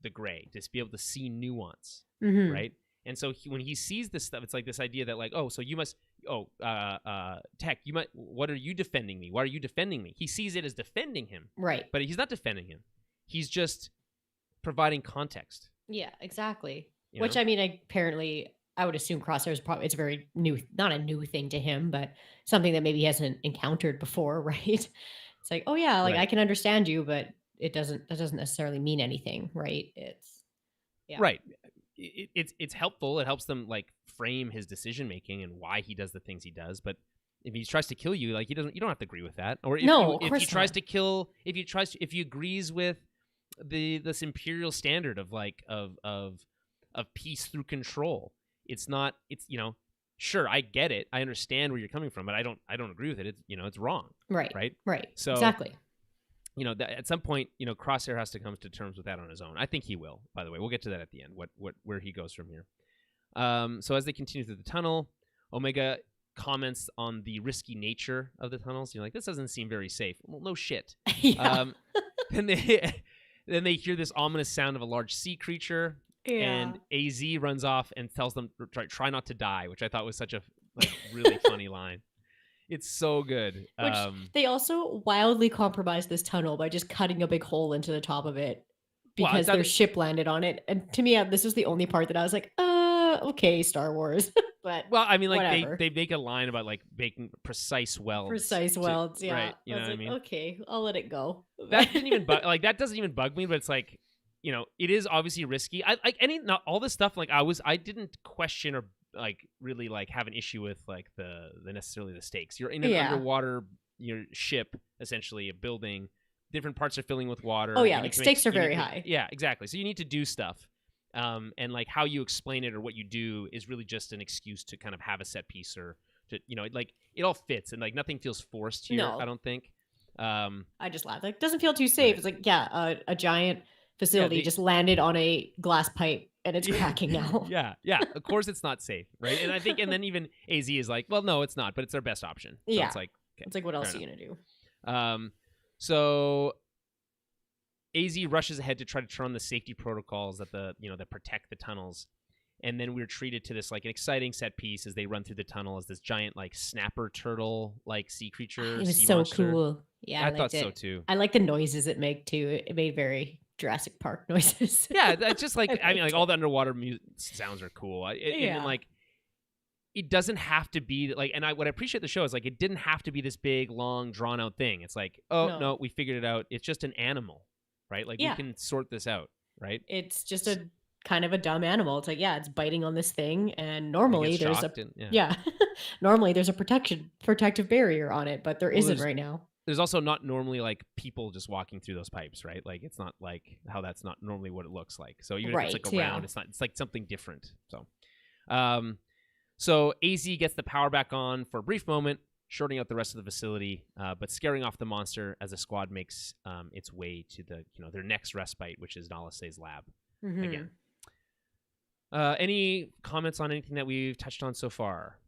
the gray, to be able to see nuance, right? And so when he sees this stuff, it's like this idea that like, oh, so you must, Tech, you might, what are you defending me? Why are you defending me? He sees it as defending him. Right. But he's not defending him. He's just providing context. Yeah, exactly. You Which, know? I mean, apparently, I would assume Crosshair's probably, it's very new, not a new thing to him, but something that maybe he hasn't encountered before, right? It's like, oh yeah, like Right. I can understand you, but that doesn't necessarily mean anything, right? Right. It's helpful. It helps them like frame his decision making and why he does the things he does. But if he tries to kill you, like you don't have to agree with that. Or if he tries to kill, if he agrees with this imperial standard of like of peace through control, it's sure, I get it, I understand where you're coming from, but I don't agree with it. It's wrong. Right. So exactly. At some point, Crosshair has to come to terms with that on his own. I think he will. By the way, we'll get to that at the end. Where he goes from here. So as they continue through the tunnel, Omega comments on the risky nature of the tunnels. You're like, this doesn't seem very safe. Well, no shit. Yeah. Then they hear this ominous sound of a large sea creature, and AZ runs off and tells them try not to die, which I thought was such a really funny line. It's so good. Which they also wildly compromised this tunnel by just cutting a big hole into the top of it because their ship landed on it. And to me, this was the only part that I was like, okay, Star Wars. But well, I mean, like whatever. they make a line about like making precise welds. Yeah. Right. You know what I mean? Okay, I'll let it go. That didn't even that doesn't even bug me, but it's like, it is obviously risky. Not all this stuff. Like I didn't question or like really like have an issue with like the necessarily the stakes. You're in an underwater ship, essentially a building. Different parts are filling with water. Oh yeah, like stakes are very high. Yeah, exactly. So you need to do stuff. And like how you explain it or what you do is really just an excuse to kind of have a set piece or to like it all fits and like nothing feels forced here. No. I don't think. I just laughed. Like, doesn't feel too safe. Right. It's like a giant facility just landed on a glass pipe and it's cracking now. Yeah. Of course it's not safe, right? And I think, and then even AZ is like, well, no, it's not, but it's our best option. So it's like, okay, it's like, what else are you gonna do? So AZ rushes ahead to try to turn on the safety protocols that that protect the tunnels, and then we're treated to this like an exciting set piece as they run through the tunnel as this giant like snapper turtle like sea creature. It was so monster. Cool. Yeah, I thought so too. I like the noises it made too. It made very Jurassic Park noises. Yeah, that's just like I mean, like all the underwater sounds are cool. And like it doesn't have to be like. And what I appreciate the show is like it didn't have to be this big, long, drawn out thing. It's like, no, we figured it out. It's just an animal, right? Like we can sort this out, right? It's just a kind of a dumb animal. It's like it's biting on this thing, and normally there's normally there's a protective barrier on it, but there isn't right now. There's also not normally like people just walking through those pipes, right? Like it's not like how that's not normally what it looks like. So even if it's like around, it's not. It's like something different. So, so AZ gets the power back on for a brief moment, shorting out the rest of the facility, but scaring off the monster as the squad makes its way to the their next respite, which is Nalase's lab again. Any comments on anything that we've touched on so far?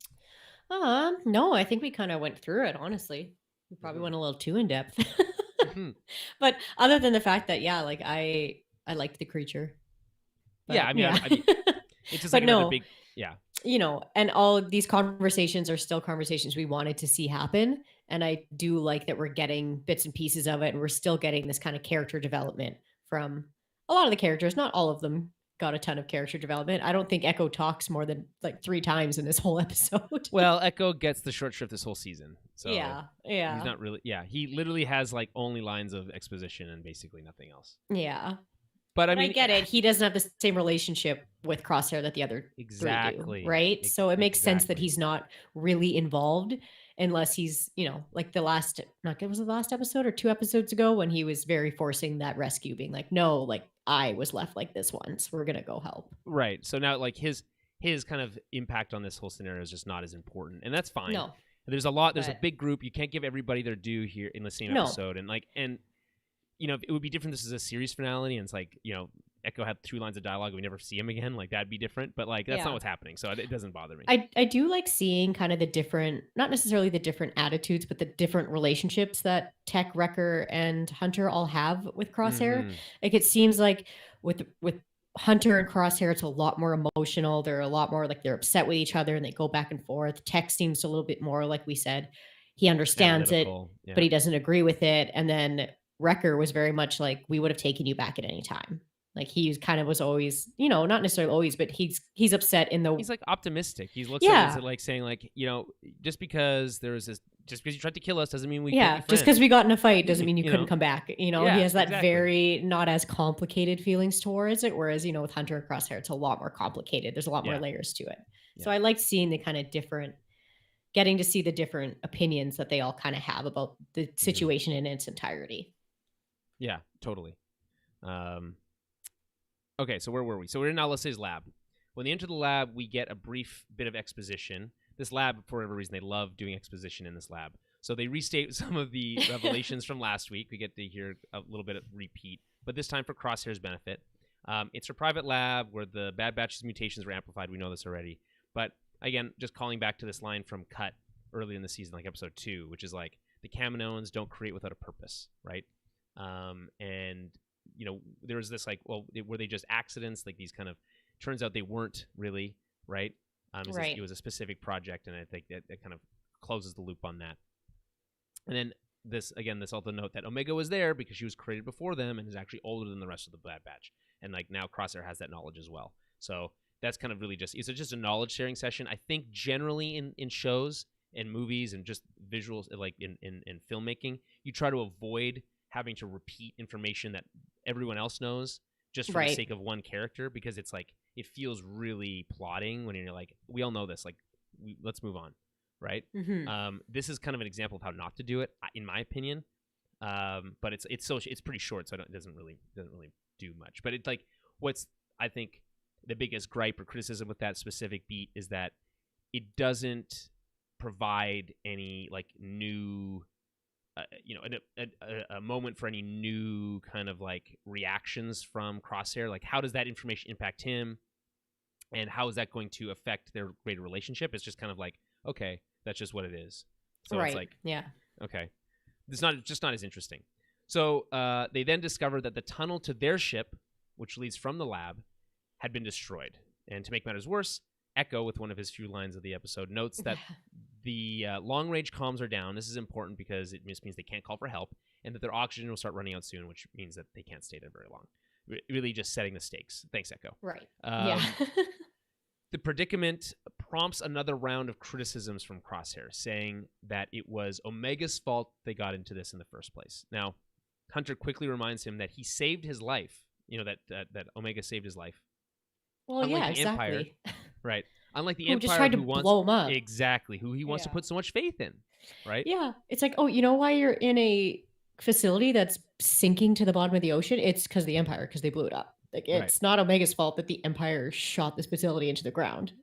No, I think we kind of went through it. Honestly, we probably went a little too in depth. But other than the fact that like I liked the creature. But, I mean, it's just like another big and all of these conversations are still conversations we wanted to see happen. And I do like that we're getting bits and pieces of it, and we're still getting this kind of character development from a lot of the characters. Not all of them got a ton of character development. I don't think Echo talks more than like 3 times in this whole episode. Well, Echo gets the short shrift this whole season. So yeah. He's not really, he literally has like only lines of exposition and basically nothing else. Yeah. But I mean, I get it. He doesn't have the same relationship with Crosshair that the other 3 do, right? So it makes sense that he's not really involved unless he's, like was it the last episode or 2 episodes ago when he was very forcing that rescue, being like, no, like I was left like this once. We're going to go help. Right. So now like his kind of impact on this whole scenario is just not as important, and that's fine. No. There's a big group. You can't give everybody their due here in the same episode. And it would be different. This is a series finale, and it's like, Echo had 2 lines of dialogue and we never see him again. Like, that'd be different, but like, that's not what's happening. So it doesn't bother me. I do like seeing kind of the different, not necessarily the different attitudes, but the different relationships that Tech, Wrecker, and Hunter all have with Crosshair. Like, it seems like with Hunter and Crosshair, it's a lot more emotional. They're a lot more like they're upset with each other and they go back and forth. Tech seems a little bit more, like we said, he understands it, but he doesn't agree with it. And then Wrecker was very much like, we would have taken you back at any time. Like, he kind of was always, not necessarily always, but he's upset in the... He's like optimistic. He looks at it like saying like, just because you tried to kill us doesn't mean we can't be friends. Just because we got in a fight doesn't mean you couldn't come back. He has that very not as complicated feelings towards it. Whereas, with Hunter and Crosshair, it's a lot more complicated. There's a lot more layers to it. Yeah. So I liked seeing the kind of getting to see the different opinions that they all kind of have about the situation in its entirety. Yeah, totally. Okay, so where were we? So we're in Alice's lab. When they enter the lab, we get a brief bit of exposition. This lab, for whatever reason, they love doing exposition in this lab. So they restate some of the revelations from last week. We get to hear a little bit of repeat, but this time for Crosshair's benefit. It's her private lab where the Bad Batch's mutations were amplified. We know this already. But again, just calling back to this line from Cut early in the season, like episode 2, which is like, the Kaminoans don't create without a purpose, right? And there was this like, well, were they just accidents? Like, these kind of, turns out they weren't really, right? It was a specific project, and I think that kind of closes the loop on that. And then this also note that Omega was there because she was created before them and is actually older than the rest of the Bad Batch. And like, now Crosshair has that knowledge as well. So that's kind of really it's just a knowledge sharing session. I think generally in shows and movies and just visuals, like in filmmaking, you try to avoid having to repeat information that everyone else knows just for the sake of one character, because it's like, it feels really plotting when you're like, we all know this, like, let's move on, right? This is kind of an example of how not to do it, in my opinion. But it's pretty short, so it doesn't really do much. But it's like, what's, I think, the biggest gripe or criticism with that specific beat is that it doesn't provide any like new a moment for any new kind of like reactions from Crosshair. Like, how does that information impact him, and how is that going to affect their greater relationship? It's just kind of like, okay, that's just what it is. So it's like, okay, it's just not as interesting. So they then discover that the tunnel to their ship, which leads from the lab, had been destroyed. And to make matters worse, Echo, with one of his few lines of the episode, notes that the long-range comms are down. This is important because it just means they can't call for help, and that their oxygen will start running out soon, which means that they can't stay there very long. Really just setting the stakes. Thanks, Echo. Right. The predicament prompts another round of criticisms from Crosshair, saying that it was Omega's fault they got into this in the first place. Now, Hunter quickly reminds him that he saved his life, that Omega saved his life. Well, Unlike the Empire, right. Unlike the Empire, Empire, just tried to blow him up. Exactly, who he wants to put so much faith in, right? Yeah, it's like, oh, you know why you're in a facility that's sinking to the bottom of the ocean? It's because the Empire, because they blew it up. Like, it's not Omega's fault that the Empire shot this facility into the ground.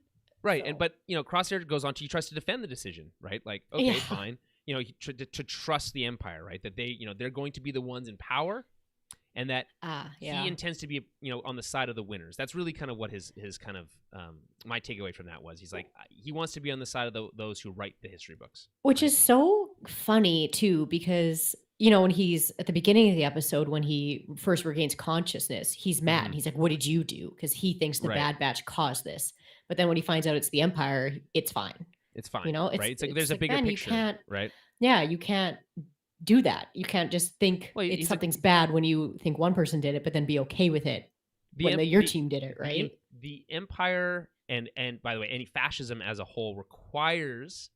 Right, so. But Crosshair goes on to, he tries to defend the decision, right? Like, okay, fine, to trust the Empire, right? That they're going to be the ones in power. And that he intends to be, on the side of the winners. That's really kind of what his kind of my takeaway from that was. He's like, he wants to be on the side of those who write the history books. Which is so funny too, because when he's at the beginning of the episode, when he first regains consciousness, he's mad. Mm-hmm. He's like, "What did you do?" Because he thinks the Bad Batch caused this. But then when he finds out it's the Empire, it's fine. It's fine. It's like there's a bigger picture, right? Yeah, you can't do that. You can't just think something's bad when you think one person did it, but then be okay with it when your team did it, right? The Empire and by the way, any fascism as a whole requires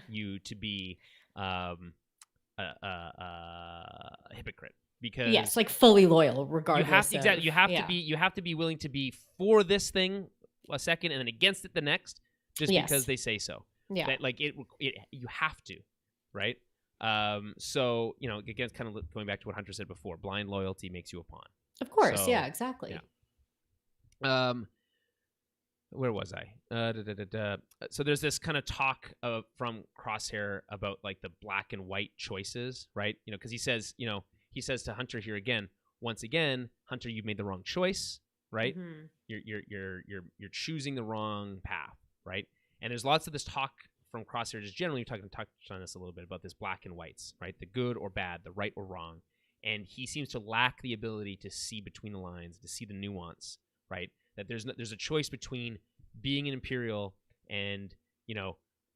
you to be a hypocrite, because like fully loyal regardless. You have to be willing to be for this thing a second and then against it the next, just because they say so. Yeah, that, like it you have to, right? So, again, kind of going back to what Hunter said before, blind loyalty makes you a pawn. Of course. So, yeah, exactly. Yeah. where was I? So there's this kind of talk from Crosshair about like the black and white choices, right? Because he says to Hunter here again, once again, Hunter, you've made the wrong choice, right? Mm-hmm. You're choosing the wrong path, right? And there's lots of this talk from Crosshair, just generally touched on this a little bit about this black and whites, right? The good or bad, the right or wrong. And he seems to lack the ability to see between the lines, to see the nuance, right? That there's a choice between being an Imperial and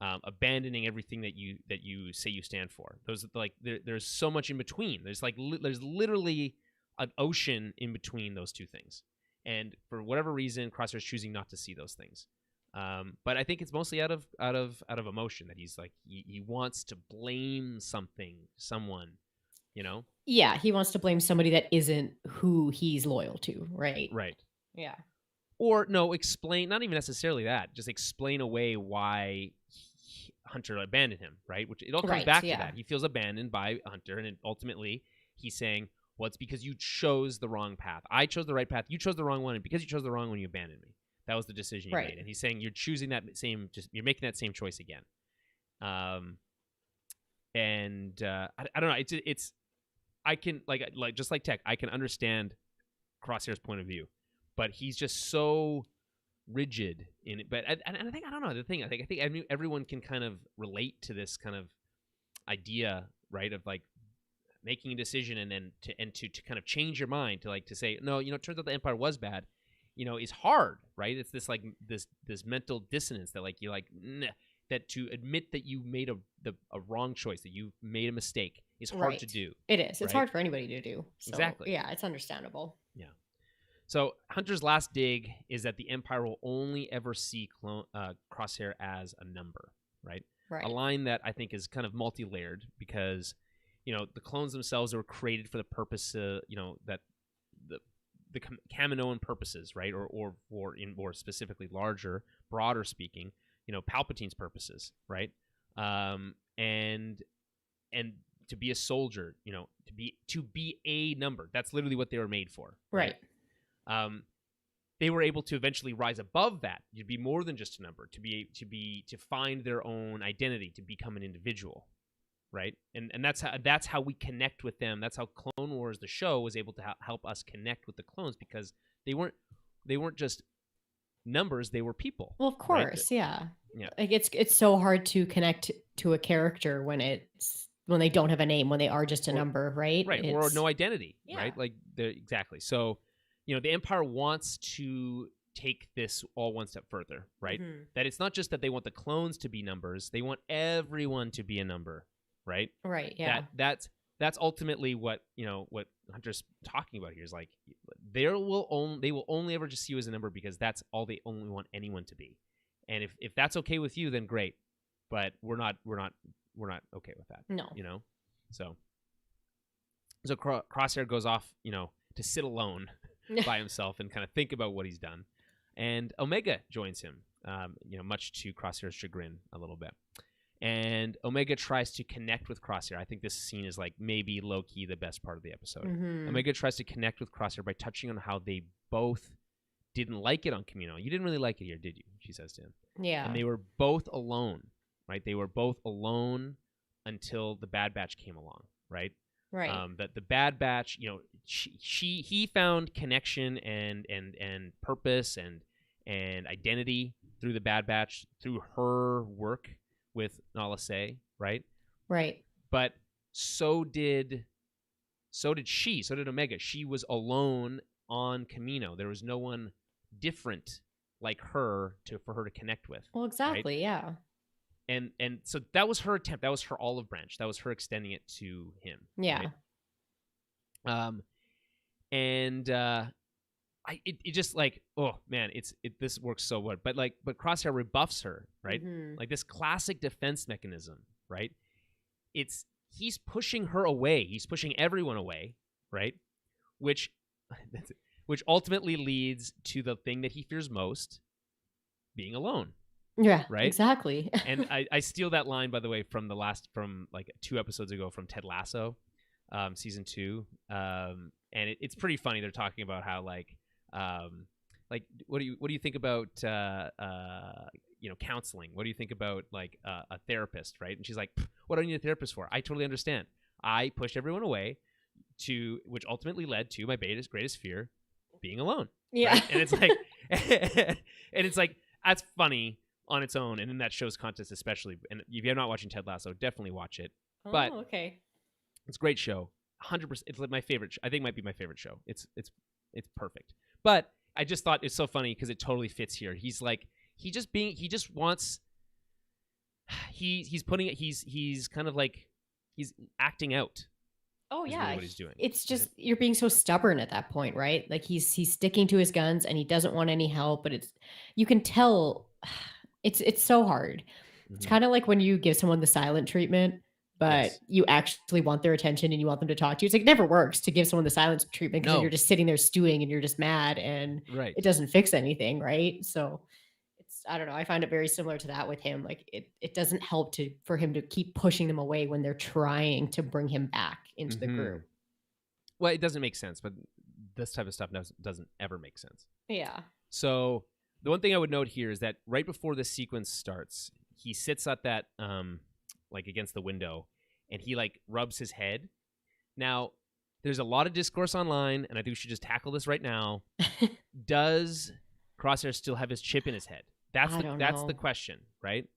abandoning everything that you say you stand for. Those there's so much in between. There's there's literally an ocean in between those two things, and for whatever reason, Crosshair's choosing not to see those things. But I think it's mostly out of emotion that he's like he wants to blame someone. Yeah, he wants to blame somebody that isn't who he's loyal to, right? Right. Yeah. Or no, explain, not even necessarily that, just explain away why Hunter abandoned him, right? Which it all comes back to that. He feels abandoned by Hunter, and ultimately he's saying, well, it's because you chose the wrong path. I chose the right path. You chose the wrong one, and because you chose the wrong one, you abandoned me. That was the decision you made. And he's saying you're choosing you're making that same choice again. I don't know. It's I can like just like Tech, I can understand Crosshair's point of view, but he's just so rigid in it. But and I think I don't know the thing. I think everyone can kind of relate to this kind of idea, right? Of like making a decision and then to kind of change your mind to say no. It turns out the Empire was bad. Is hard, right? It's this like this mental dissonance that like you're like nah, that to admit that you made a wrong choice, that you made a mistake is hard to do. It is. It's hard for anybody to do. So, exactly. Yeah, it's understandable. Yeah. So Hunter's last dig is that the Empire will only ever see Crosshair as a number, right? Right. A line that I think is kind of multi-layered because, the clones themselves were created for the purpose, that the Kaminoan purposes, right? Or in more specifically larger, broader speaking, Palpatine's purposes, right? And to be a soldier, to be a number. That's literally what they were made for. Right. They were able to eventually rise above that. You'd be more than just a number. To find their own identity, to become an individual, right? And that's how we connect with them. That's how Clone Wars, the show, was able to help us connect with the clones because they weren't just numbers. They were people. Well, of course, right? Yeah. Like it's so hard to connect to a character when they don't have a name, when they are just a number, right? Right, or no identity, right? Like exactly. So, the Empire wants to take this all one step further, right? Mm-hmm. That it's not just that they want the clones to be numbers; they want everyone to be a number, right? Right. Yeah. That's ultimately what what Hunter's talking about here is like they will only ever just see you as a number because that's all they only want anyone to be. And if that's okay with you, then great. But we're not okay with that. No. So Crosshair goes off, to sit alone by himself and kind of think about what he's done. And Omega joins him, much to Crosshair's chagrin a little bit. And Omega tries to connect with Crosshair. I think this scene is like maybe low-key the best part of the episode. Mm-hmm. Omega tries to connect with Crosshair by touching on how they both didn't like it on Kamino. You didn't really like it here, did you? She says to him. Yeah. And they were both alone, right? They were both alone until the Bad Batch came along, right? Right. That the Bad Batch, he found connection and purpose and identity through the Bad Batch, through her work with Nala Se, right? Right. But so did Omega. She was alone on Kamino. There was no one different like her for her to connect with. Well, exactly, right? Yeah. And so that was her attempt. That was her olive branch. That was her extending it to him. Yeah. Right? It just like, oh man, this works so well. But Crosshair rebuffs her, right? Mm-hmm. Like this classic defense mechanism, right? He's pushing her away. He's pushing everyone away, right? Which ultimately leads to the thing that he fears most, being alone. Yeah, right. Exactly. And I steal that line, by the way, from like 2 episodes ago from Ted Lasso, season 2. And it's pretty funny. They're talking about how like like, what do you think about counseling? What do you think about like a therapist, right? And she's like, what do I need a therapist for? I totally understand. I pushed everyone away, which ultimately led to my greatest fear, being alone. Yeah. Right? And it's like, that's funny on its own, and in that show's context especially. And if you're not watching Ted Lasso, definitely watch it. But okay. It's a great show. 100%. It's like my favorite. I think it might be my favorite show. It's perfect. But I just thought it's so funny because it totally fits here. He's like, he's kind of like, he's acting out. Oh yeah, really what he's doing. It's just you're being so stubborn at that point, right? Like he's sticking to his guns and he doesn't want any help. But you can tell it's so hard. It's kind of like when you give someone the silent treatment, but you actually want their attention and you want them to talk to you. It's like it never works to give someone the silent treatment because you're just sitting there stewing and you're just mad and it doesn't fix anything, right? So I don't know. I find it very similar to that with him. Like it doesn't help for him to keep pushing them away when they're trying to bring him back into the group. Well, it doesn't make sense, but this type of stuff doesn't ever make sense. Yeah. So the one thing I would note here is that right before this sequence starts, he sits at that like against the window and he like rubs his head. Now, there's a lot of discourse online, and I think we should just tackle this right now. Does Crosshair still have his chip in his head? That's the question, right?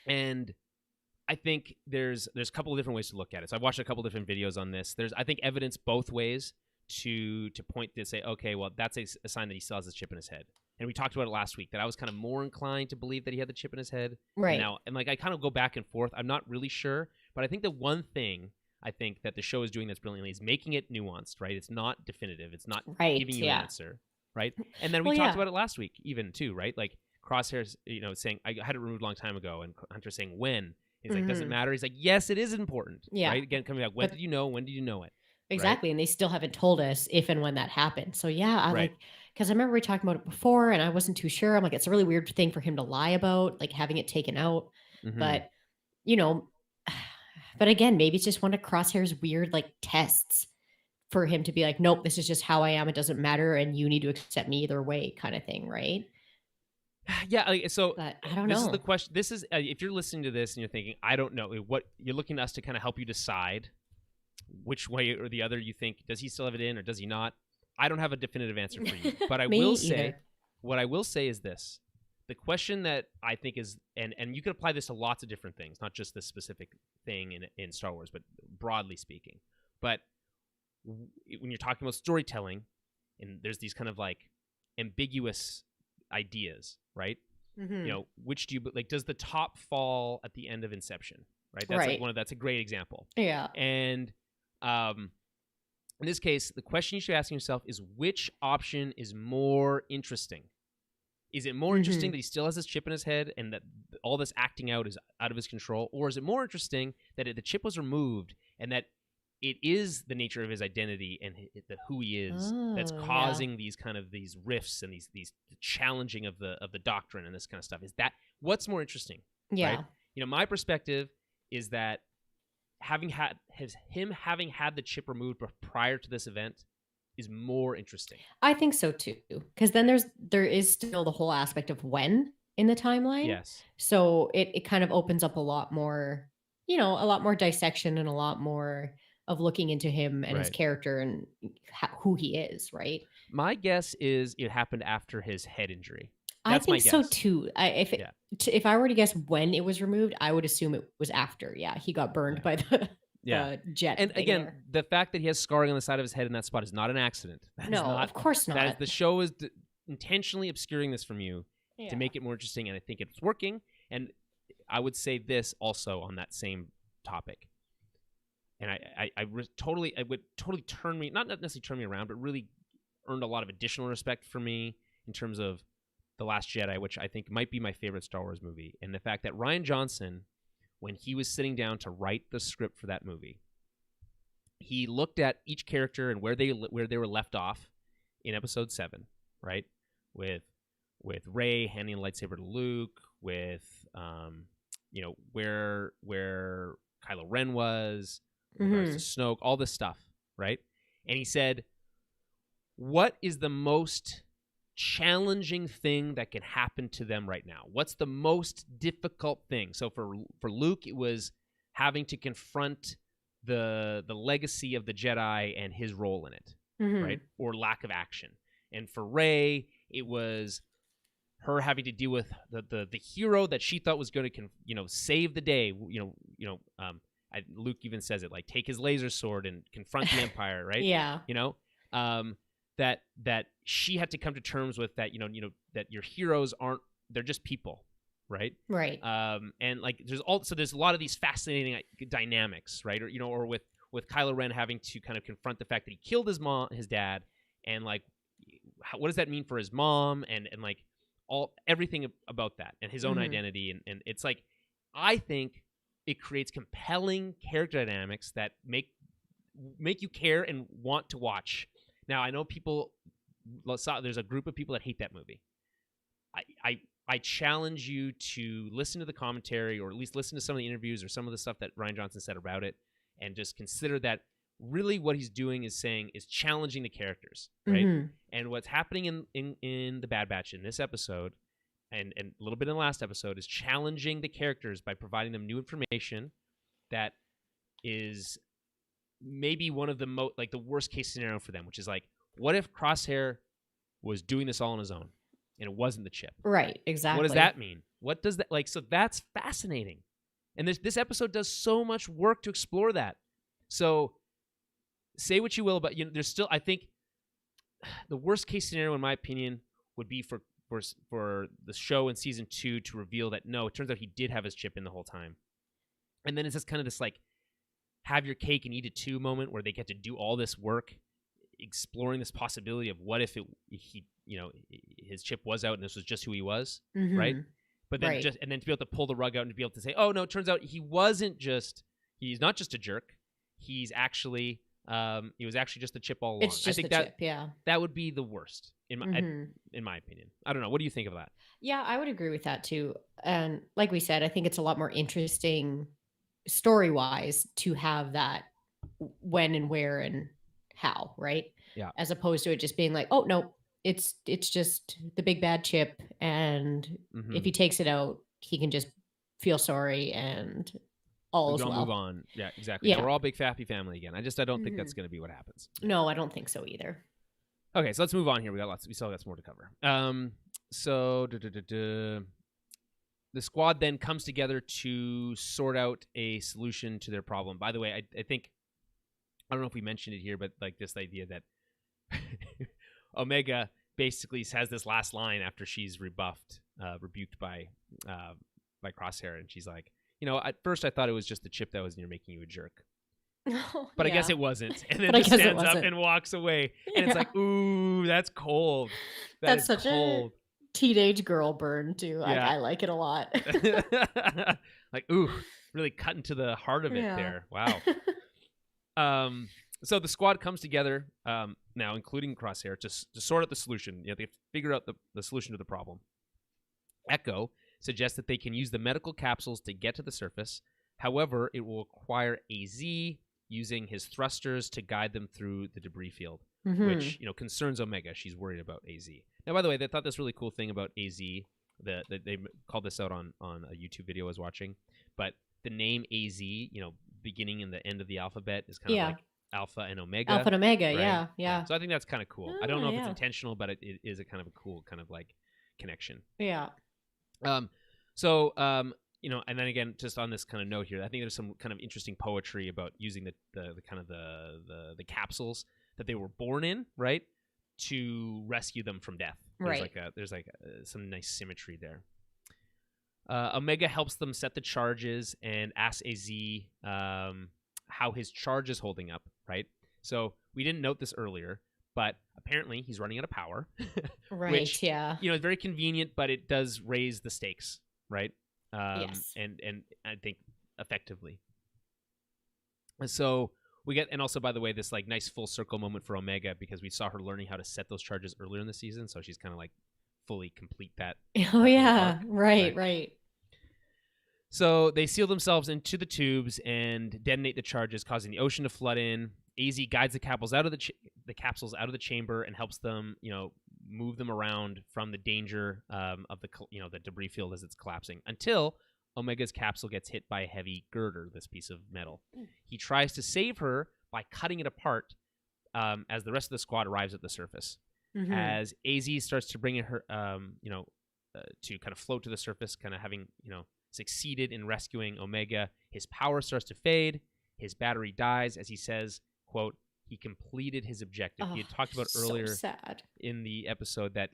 And I think there's a couple of different ways to look at it. So I've watched a couple different videos on this. There's, I think, evidence both ways to point to say, okay, well, that's a sign that he still has his chip in his head. And we talked about it last week that I was kind of more inclined to believe that he had the chip in his head. Right. And like I kind of go back and forth. I'm not really sure, but I think the one thing I think that the show is doing that's brilliantly is making it nuanced, right? It's not definitive. It's not giving you an answer, right? And then we talked about it last week even too, right? Like Crosshair's, saying, I had it removed a long time ago, and Hunter's saying, when? He's like, doesn't matter. He's like, yes, it is important. Yeah. Right? Again, coming back, when did you know? When did you know it? Exactly. Right? And they still haven't told us if and when that happened. So yeah, because I remember we talked about it before and I wasn't too sure. I'm like, it's a really weird thing for him to lie about, like having it taken out. But, but again, maybe it's just one of Crosshair's weird like tests for him to be like, nope, this is just how I am. It doesn't matter. And you need to accept me either way kind of thing. Right. Yeah. So but I don't know. This is the question. This is, if you're listening to this and you're thinking, I don't know what you're looking to us to kind of help you decide which way or the other you think, does he still have it in or does he not? I don't have a definitive answer for you, but I will say, what I will say is this. The question that I think is, and you could apply this to lots of different things, not just this specific thing in Star Wars, but broadly speaking. But when you're talking about storytelling, and there's these kind of like ambiguous ideas, right? Which do you like? Does the top fall at the end of Inception? Right. That's like that's a great example. Yeah. And in this case, the question you should be asking yourself is, which option is more interesting? Is it more interesting that he still has this chip in his head and that all this acting out is out of his control? Or is it more interesting that the chip was removed and that it is the nature of his identity and who he is that's causing these kind of these rifts and these challenging of the doctrine and this kind of stuff? Is that what's more interesting? Yeah. Right? My perspective is that having had the chip removed prior to this event is more interesting. I think so too, because then there is still the whole aspect of when in the timeline. Yes. So it kind of opens up a lot more, a lot more dissection and a lot more of looking into him and his character and who he is. Right. My guess is it happened after his head injury. That's I think so too. If I were to guess when it was removed, I would assume it was after. Yeah, he got burned by the jet. And again, the fact that he has scarring on the side of his head in that spot is not an accident. Of course not. The show is intentionally obscuring this from you to make it more interesting, and I think it's working. And I would say this also on that same topic. And it would totally turn me, not necessarily turn me around, but really earned a lot of additional respect for me in terms of The Last Jedi, which I think might be my favorite Star Wars movie. And the fact that Rian Johnson, when he was sitting down to write the script for that movie, he looked at each character and where they were left off in Episode 7, right? With Rey handing a lightsaber to Luke, with where Kylo Ren was, with regards to Snoke, all this stuff, right? And he said, what is the most challenging thing that can happen to them right now? What's the most difficult thing? So for Luke, it was having to confront the legacy of the Jedi and his role in it, right? Or lack of action. And for Rey, it was her having to deal with the hero that she thought was going to save the day. Luke even says it, like, take his laser sword and confront the Empire, right? Yeah. That she had to come to terms with that, that your heroes they're just people, right? Right. And like there's a lot of these fascinating dynamics, right? Or with Kylo Ren having to kind of confront the fact that he killed his dad, and like what does that mean for his mom, and like everything about that and his own identity, and it's like I think it creates compelling character dynamics that make you care and want to watch. Now, I know there's a group of people that hate that movie. I challenge you to listen to the commentary, or at least listen to some of the interviews or some of the stuff that Rian Johnson said about it, and just consider that really what he's doing is challenging the characters, right? And what's happening in the Bad Batch in this episode, and a little bit in the last episode, is challenging the characters by providing them new information that is maybe one of the the worst case scenario for them, which is like, what if Crosshair was doing this all on his own and it wasn't the chip? Right, exactly. What does that mean? What does that so that's fascinating. And this episode does so much work to explore that. So say what you will about, there's still, I think the worst case scenario in my opinion would be for the show in season 2 to reveal that no, it turns out he did have his chip in the whole time. And then it's just kind of this like have your cake and eat it too moment where they get to do all this work exploring this possibility of what if his chip was out and this was just who he was, right? But then and then to be able to pull the rug out and to be able to say, oh no, it turns out he's not just a jerk. He was actually just a chip all along. It's just a chip, yeah. That would be the worst in my opinion. I don't know. What do you think of that? Yeah, I would agree with that too. And like we said, I think it's a lot more interesting story-wise to have that when and where and how, right? Yeah. As opposed to it just being like, oh no, it's just the big bad chip, and if he takes it out, he can just feel sorry and all is well. Move on. Yeah, exactly. Yeah. We're all big happy family again. I don't think that's going to be what happens. No, I don't think so either. Okay, so let's move on here. We still got some more to cover. So the squad then comes together to sort out a solution to their problem. By the way, I think, I don't know if we mentioned it here, but like this idea that Omega basically has this last line after she's rebuked by Crosshair, and she's like, at first I thought it was just the chip that was making you a jerk. But I guess it wasn't. And then just stands up and walks away. And it's like, ooh, that's cold. That's such cold. A teenage girl burn too. Yeah. I like it a lot. Like, ooh, really cutting to the heart of it there. Wow. So the squad comes together now, including Crosshair, to sort out the solution. They figure out the solution to the problem. Echo suggests that they can use the medical capsules to get to the surface. However, it will require AZ using his thrusters to guide them through the debris field, which concerns Omega. She's worried about AZ. Now, by the way, they thought this really cool thing about AZ. They called this out on a YouTube video I was watching. But the name AZ, beginning and the end of the alphabet is kind of like Alpha and Omega. Alpha and Omega, right? Yeah. So I think that's kind of cool. I don't know if it's intentional, but it is a kind of a cool kind of like connection. Yeah. And then again, just on this kind of note here, I think there's some kind of interesting poetry about using the kind of the capsules that they were born in, right, to rescue them from death. There's some nice symmetry there. Omega helps them set the charges and asks AZ how his charge is holding up, right? So we didn't note this earlier, but apparently he's running out of power. Right, which, yeah. It's very convenient, but it does raise the stakes, right? Yes. And I think effectively. So we get, and also, by the way, this like nice full circle moment for Omega, because we saw her learning how to set those charges earlier in the season. So she's kind of like fully complete that. Oh, yeah. Right. So they seal themselves into the tubes and detonate the charges, causing the ocean to flood in. AZ guides the capsules out of the chamber and helps them, move them around from the danger of the debris field as it's collapsing until Omega's capsule gets hit by a heavy girder, this piece of metal. He tries to save her by cutting it apart as the rest of the squad arrives at the surface. As AZ starts to bring in her, to kind of float to the surface, kind of having, succeeded in rescuing Omega, his power starts to fade. His battery dies as he says, quote, he completed his objective. He had talked about earlier in the episode that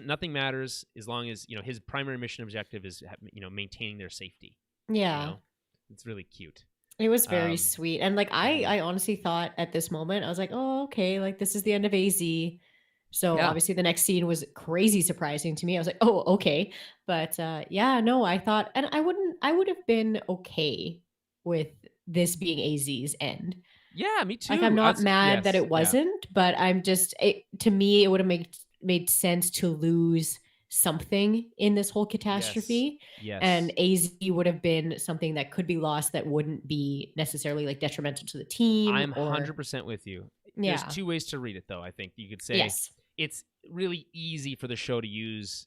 nothing matters as long as, his primary mission objective is, maintaining their safety. Yeah. It's really cute. It was very sweet. And I honestly thought at this moment, I was like, oh, okay, this is the end of AZ. So obviously the next scene was crazy surprising to me. I was like, oh, okay. But I thought, and I would have been okay with this being AZ's end. Yeah, me too. I'm not mad that it wasn't, but I'm just, to me, it would have made sense to lose something in this whole catastrophe. Yes. And AZ would have been something that could be lost that wouldn't be necessarily detrimental to the team. I'm 100% with you. Yeah. There's two ways to read it, though. I think you could say it's really easy for the show to use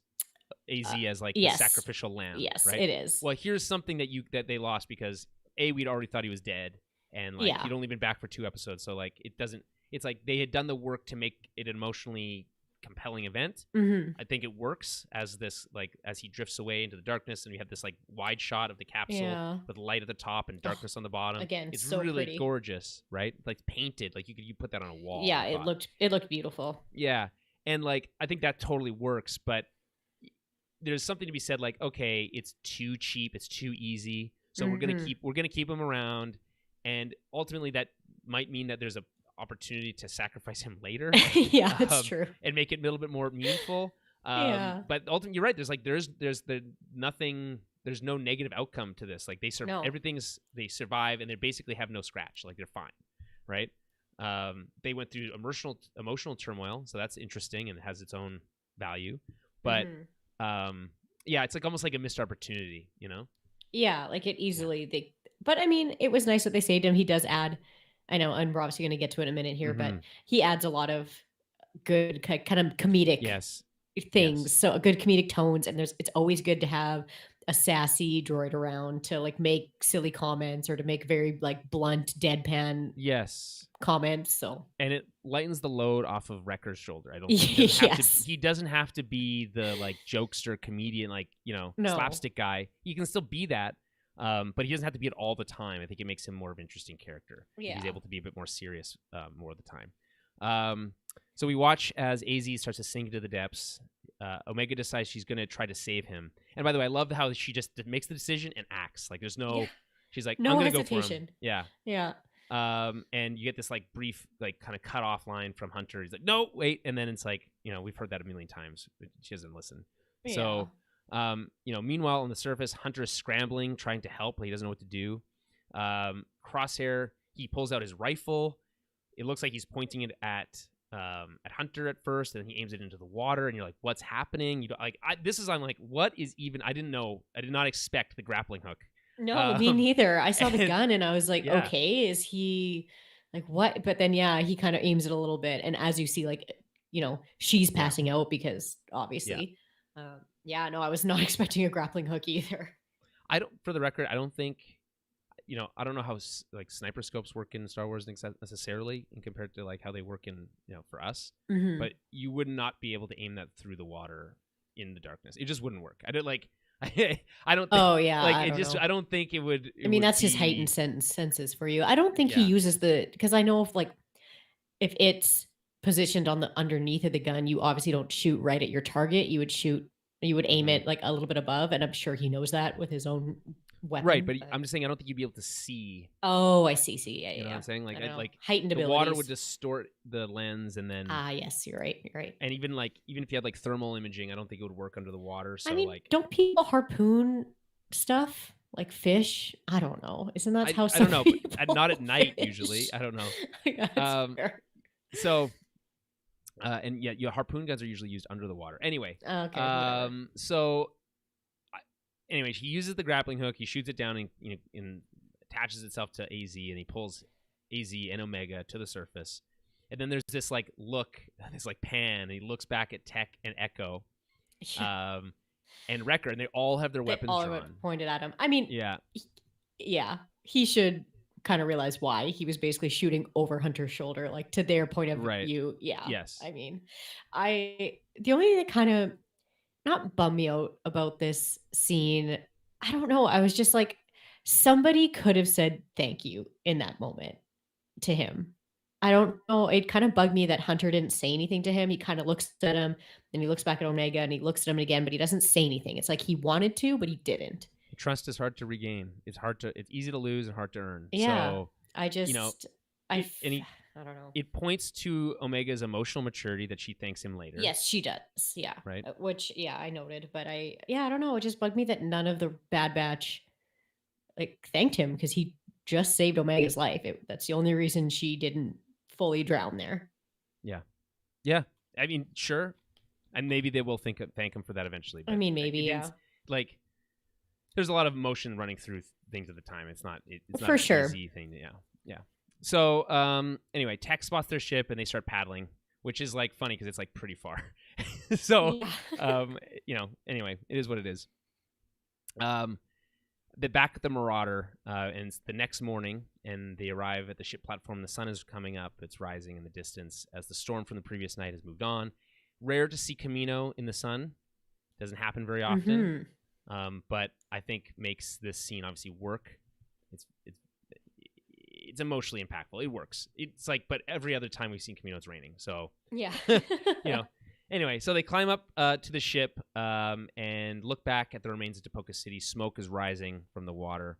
AZ as the sacrificial lamb. Yes, right? It is. Well, here's something that they lost because we'd already thought he was dead, and he'd only been back for 2 episodes, so it doesn't. It's they had done the work to make it an emotionally compelling event. I think it works as this as he drifts away into the darkness, and we have this wide shot of the capsule with light at the top and darkness on the bottom. Again, it's so really pretty. Gorgeous, right? Painted, you put that on a wall. Yeah, it looked beautiful. Yeah, and I think that totally works, but there's something to be said okay, it's too cheap, it's too easy, so we're gonna keep him around, and ultimately that might mean that there's a opportunity to sacrifice him later. Yeah, that's true. And make it a little bit more meaningful. But ultimately, you're right. There's no negative outcome to this. They survive, and they basically have no scratch. They're fine, right? They went through emotional turmoil, so that's interesting and has its own value. But it's almost like a missed opportunity, Yeah, it easily but I mean, it was nice that they saved him. He does add, I know, and we're obviously going to get to it in a minute here, but he adds a lot of good kind of comedic things. Yes. So good comedic tones, and it's always good to have a sassy droid around to make silly comments or to make very blunt deadpan comments. So, and it lightens the load off of Wrecker's shoulder. I don't think he doesn't have to be the jokester comedian slapstick guy. He can still be that. But he doesn't have to be it all the time. I think it makes him more of an interesting character. Yeah. He's able to be a bit more serious more of the time. So we watch as AZ starts to sink into the depths. Omega decides she's going to try to save him. And by the way, I love how she just makes the decision and acts. There's no... She's like, no I'm going to go for him. Yeah. And you get this brief kind of cut off line from Hunter. He's like, no, wait. And then it's we've heard that a million times, but she doesn't listen. Yeah. So... meanwhile, on the surface, Hunter is scrambling, trying to help, but he doesn't know what to do. Crosshair, he pulls out his rifle. It looks like he's pointing it at Hunter at first, and then he aims it into the water, and you're like, what's happening? I'm like, what is even... I didn't know. I did not expect the grappling hook. No, me neither. I saw the gun, and I was like, okay, is he... what? But then, he kind of aims it a little bit, and as you see, she's passing out because, obviously... no, I was not expecting a grappling hook either. For the record, I don't think, I don't know how sniper scopes work in Star Wars necessarily, in compared to how they work in, for us. But you would not be able to aim that through the water in the darkness. It just wouldn't work. I don't I don't think. Oh yeah. I don't think it would. That's just heightened senses for you. I don't think he uses because I know if it's positioned on the underneath of the gun, you obviously don't shoot right at your target. You would aim it a little bit above, and I'm sure he knows that with his own weapon. Right, but I'm just saying I don't think you'd be able to see. Oh, I see. Yeah, you know what I'm saying? Heightened the abilities. Water would distort the lens, and then yes, you're right. And even if you had thermal imaging, I don't think it would work under the water. So don't people harpoon stuff like fish? I don't know. Isn't that how? I don't know. But not at night usually. I don't know. Fair. So. And your harpoon guns are usually used under the water. Anyway. Okay. Anyway, he uses the grappling hook. He shoots it down and attaches itself to AZ, and he pulls AZ and Omega to the surface. And then there's this like look, this like pan, and he looks back at Tech and Echo, and Wrecker, and they all have their weapons all drawn. pointed at him. I mean, yeah, he should kind of realize why he was basically shooting over Hunter's shoulder, like to their point of view. Yeah. Yes. I mean, the only thing that kind of not bummed me out about this scene, I don't know. I was just like, somebody could have said thank you in that moment to him. I don't know. It kind of bugged me that Hunter didn't say anything to him. He kind of looks at him, and he looks back at Omega, and he looks at him again, but he doesn't say anything. It's like he wanted to, but he didn't. Trust is hard to regain. It's easy to lose and hard to earn. Yeah. So, I just, I don't know. It points to Omega's emotional maturity that she thanks him later. Yes, she does. Yeah. Right. Which, I noted, but I don't know. It just bugged me that none of the Bad Batch like thanked him because he just saved Omega's life. That's the only reason she didn't fully drown there. Yeah. Yeah. I mean, sure. And maybe they will thank him for that eventually. But I mean, maybe, yeah. Like, there's a lot of emotion running through things at the time. It's not for an sure. easy thing. Yeah. So, anyway, Tech spots their ship and they start paddling, which is like funny because it's like pretty far. So, anyway, it is what it is. They're back at the Marauder, and it's the next morning, and they arrive at the ship platform. The sun is coming up. It's rising in the distance as the storm from the previous night has moved on. Rare to see Kamino in the sun. Doesn't happen very often, but I think makes this scene obviously work. It's emotionally impactful. It works. It's like, but every other time we've seen Kamino, it's raining. So, yeah. Anyway, so they climb up to the ship and look back at the remains of Tapoka City. Smoke is rising from the water.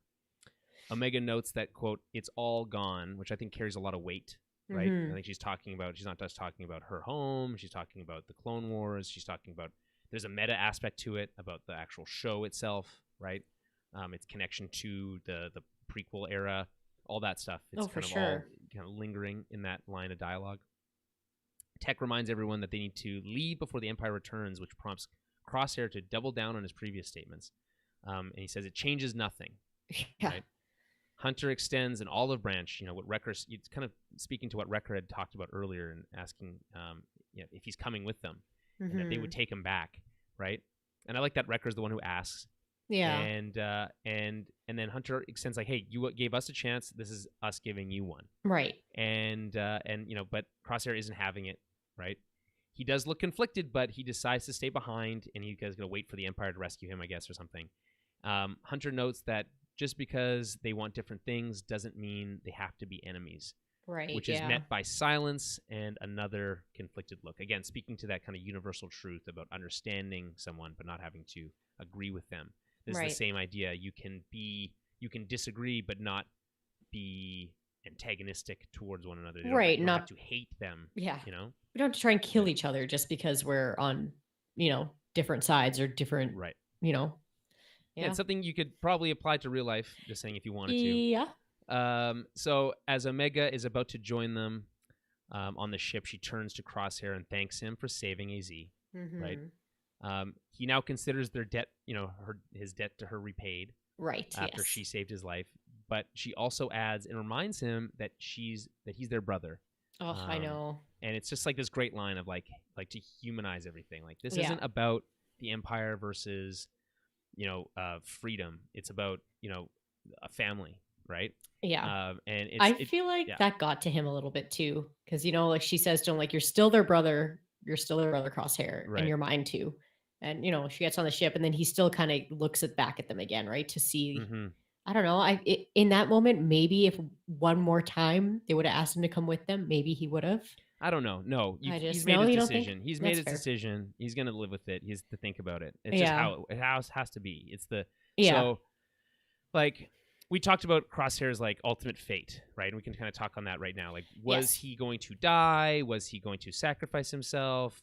Omega notes that, quote, it's all gone, which I think carries a lot of weight, right? I think she's not just talking about her home. She's talking about the Clone Wars. She's talking about, there's a meta aspect to it about the actual show itself, right? Its connection to the prequel era, all that stuff. It's all kind of lingering in that line of dialogue. Tech reminds everyone that they need to leave before the Empire returns, which prompts Crosshair to double down on his previous statements. And he says it changes nothing. Yeah. Right? Hunter extends an olive branch. What Wrecker's, it's kind of speaking to what Wrecker had talked about earlier and asking if he's coming with them and that they would take him back, right? And I like that Wrecker's the one who asks. Yeah. And then Hunter extends like, hey, you gave us a chance. This is us giving you one. Right. And but Crosshair isn't having it, right? He does look conflicted, but he decides to stay behind, and he's going to wait for the Empire to rescue him, I guess, or something. Hunter notes that just because they want different things doesn't mean they have to be enemies. Right. Which is met by silence and another conflicted look. Again, speaking to that kind of universal truth about understanding someone but not having to agree with them. This is the same idea. You can disagree but not be antagonistic towards one another. Right. Not have to hate them. Yeah. We don't have to try and kill each other just because we're on, different sides or different, right. Yeah. It's something you could probably apply to real life, just saying if you wanted to. Yeah. So as Omega is about to join them on the ship, she turns to Crosshair and thanks him for saving AZ. Right. He now considers their debt, his debt to her repaid. Right. After she saved his life, but she also adds and reminds him that he's their brother. Oh, I know. And it's just like this great line of like to humanize everything. Like this isn't about the Empire versus, freedom. It's about a family, right? Yeah. And I feel like that got to him a little bit too, because like she says to him, like, you're still their brother, Crosshair, and you're mine too. And she gets on the ship, and then he still kind of looks back at them again, right, to see. I don't know. In that moment, maybe if one more time they would have asked him to come with them, maybe he would have. I don't know. No, he's made his decision. He's made his decision. He's going to live with it. He has to think about it. It's just how it has to be. It's so, like, we talked about Crosshair's like ultimate fate, right? And we can kind of talk on that right now. Like, was he going to die? Was he going to sacrifice himself?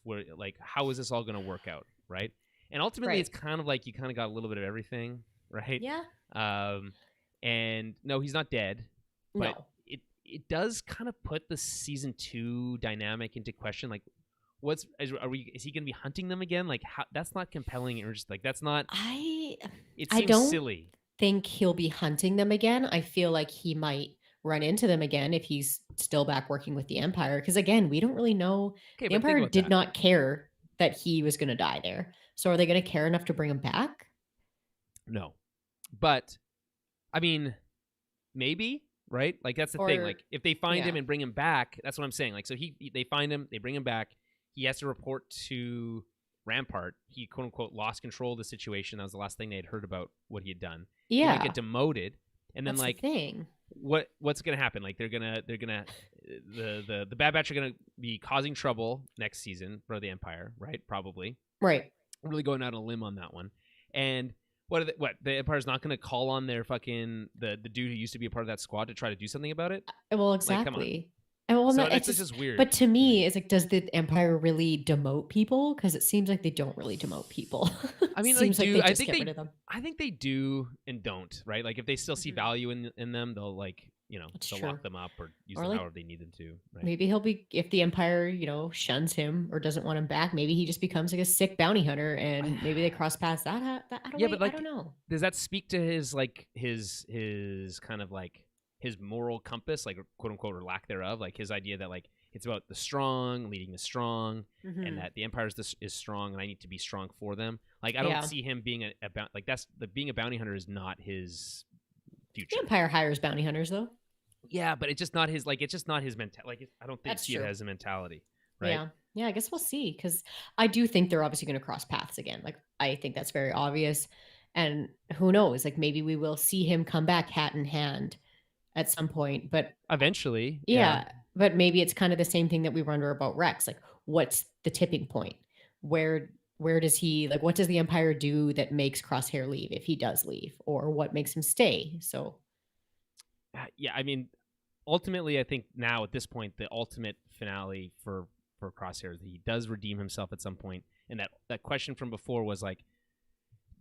How is this all going to work out, right? And ultimately, it's kind of like you kind of got a little bit of everything, right? Yeah. And no, he's not dead, but it does kind of put the season 2 dynamic into question. Like, is he going to be hunting them again? Like, how, that's not compelling, or just like that's not. It seems silly. Think he'll be hunting them again. I feel like he might run into them again if he's still back working with the Empire. Because again, we don't really know. Okay, The but think Empire about did that. not care that he was going to die there. So are they going to care enough to bring him back? No. But, I mean, maybe, right? Like, that's the thing. Like, if they find him and bring him back, that's what I'm saying. Like, so they find him, they bring him back. He has to report to Rampart. He, quote unquote, lost control of the situation. That was the last thing they had heard about what he had done. Yeah. He might get demoted. And then, that's like, the thing. What's gonna happen? Like, they're gonna the Bad Batch are gonna be causing trouble next season for the Empire, right? Probably. Right. I'm really going out on a limb on that one. And what the Empire's not gonna call on their fucking the dude who used to be a part of that squad to try to do something about it? Well, exactly. Like, come on. Well, So no, it's just weird. But to me, it's like, does the Empire really demote people? Because it seems like they don't really demote people. I mean, seems they do. Like they I just think get rid of them. I think they do and don't, right? Like, if they still see value in them, they'll, like, they'll lock them up or use them however they need them to. Right? Maybe he'll be, if the Empire, shuns him or doesn't want him back, maybe he just becomes like a sick bounty hunter, and maybe they cross paths. I don't know. Does that speak to his kind of like his moral compass, like, quote unquote, or lack thereof, like his idea that, like, it's about the strong leading the strong, and that the Empire is strong, and I need to be strong for them. Like, I don't see him being being a bounty hunter is not his future. The Empire hires bounty hunters, though. Yeah, but it's just not his. Like, it's just not his mentality. Like, I don't think he has a mentality, right? Yeah. I guess we'll see, because I do think they're obviously going to cross paths again. Like, I think that's very obvious, and who knows? Like, maybe we will see him come back hat in hand at some point, but eventually, but maybe it's kind of the same thing that we wonder about Rex. Like, what's the tipping point? Where does he, like, what does the Empire do that makes Crosshair leave if he does leave, or what makes him stay? So, yeah, I mean, ultimately, I think now at this point, the ultimate finale for Crosshair is that he does redeem himself at some point, and that question from before was like,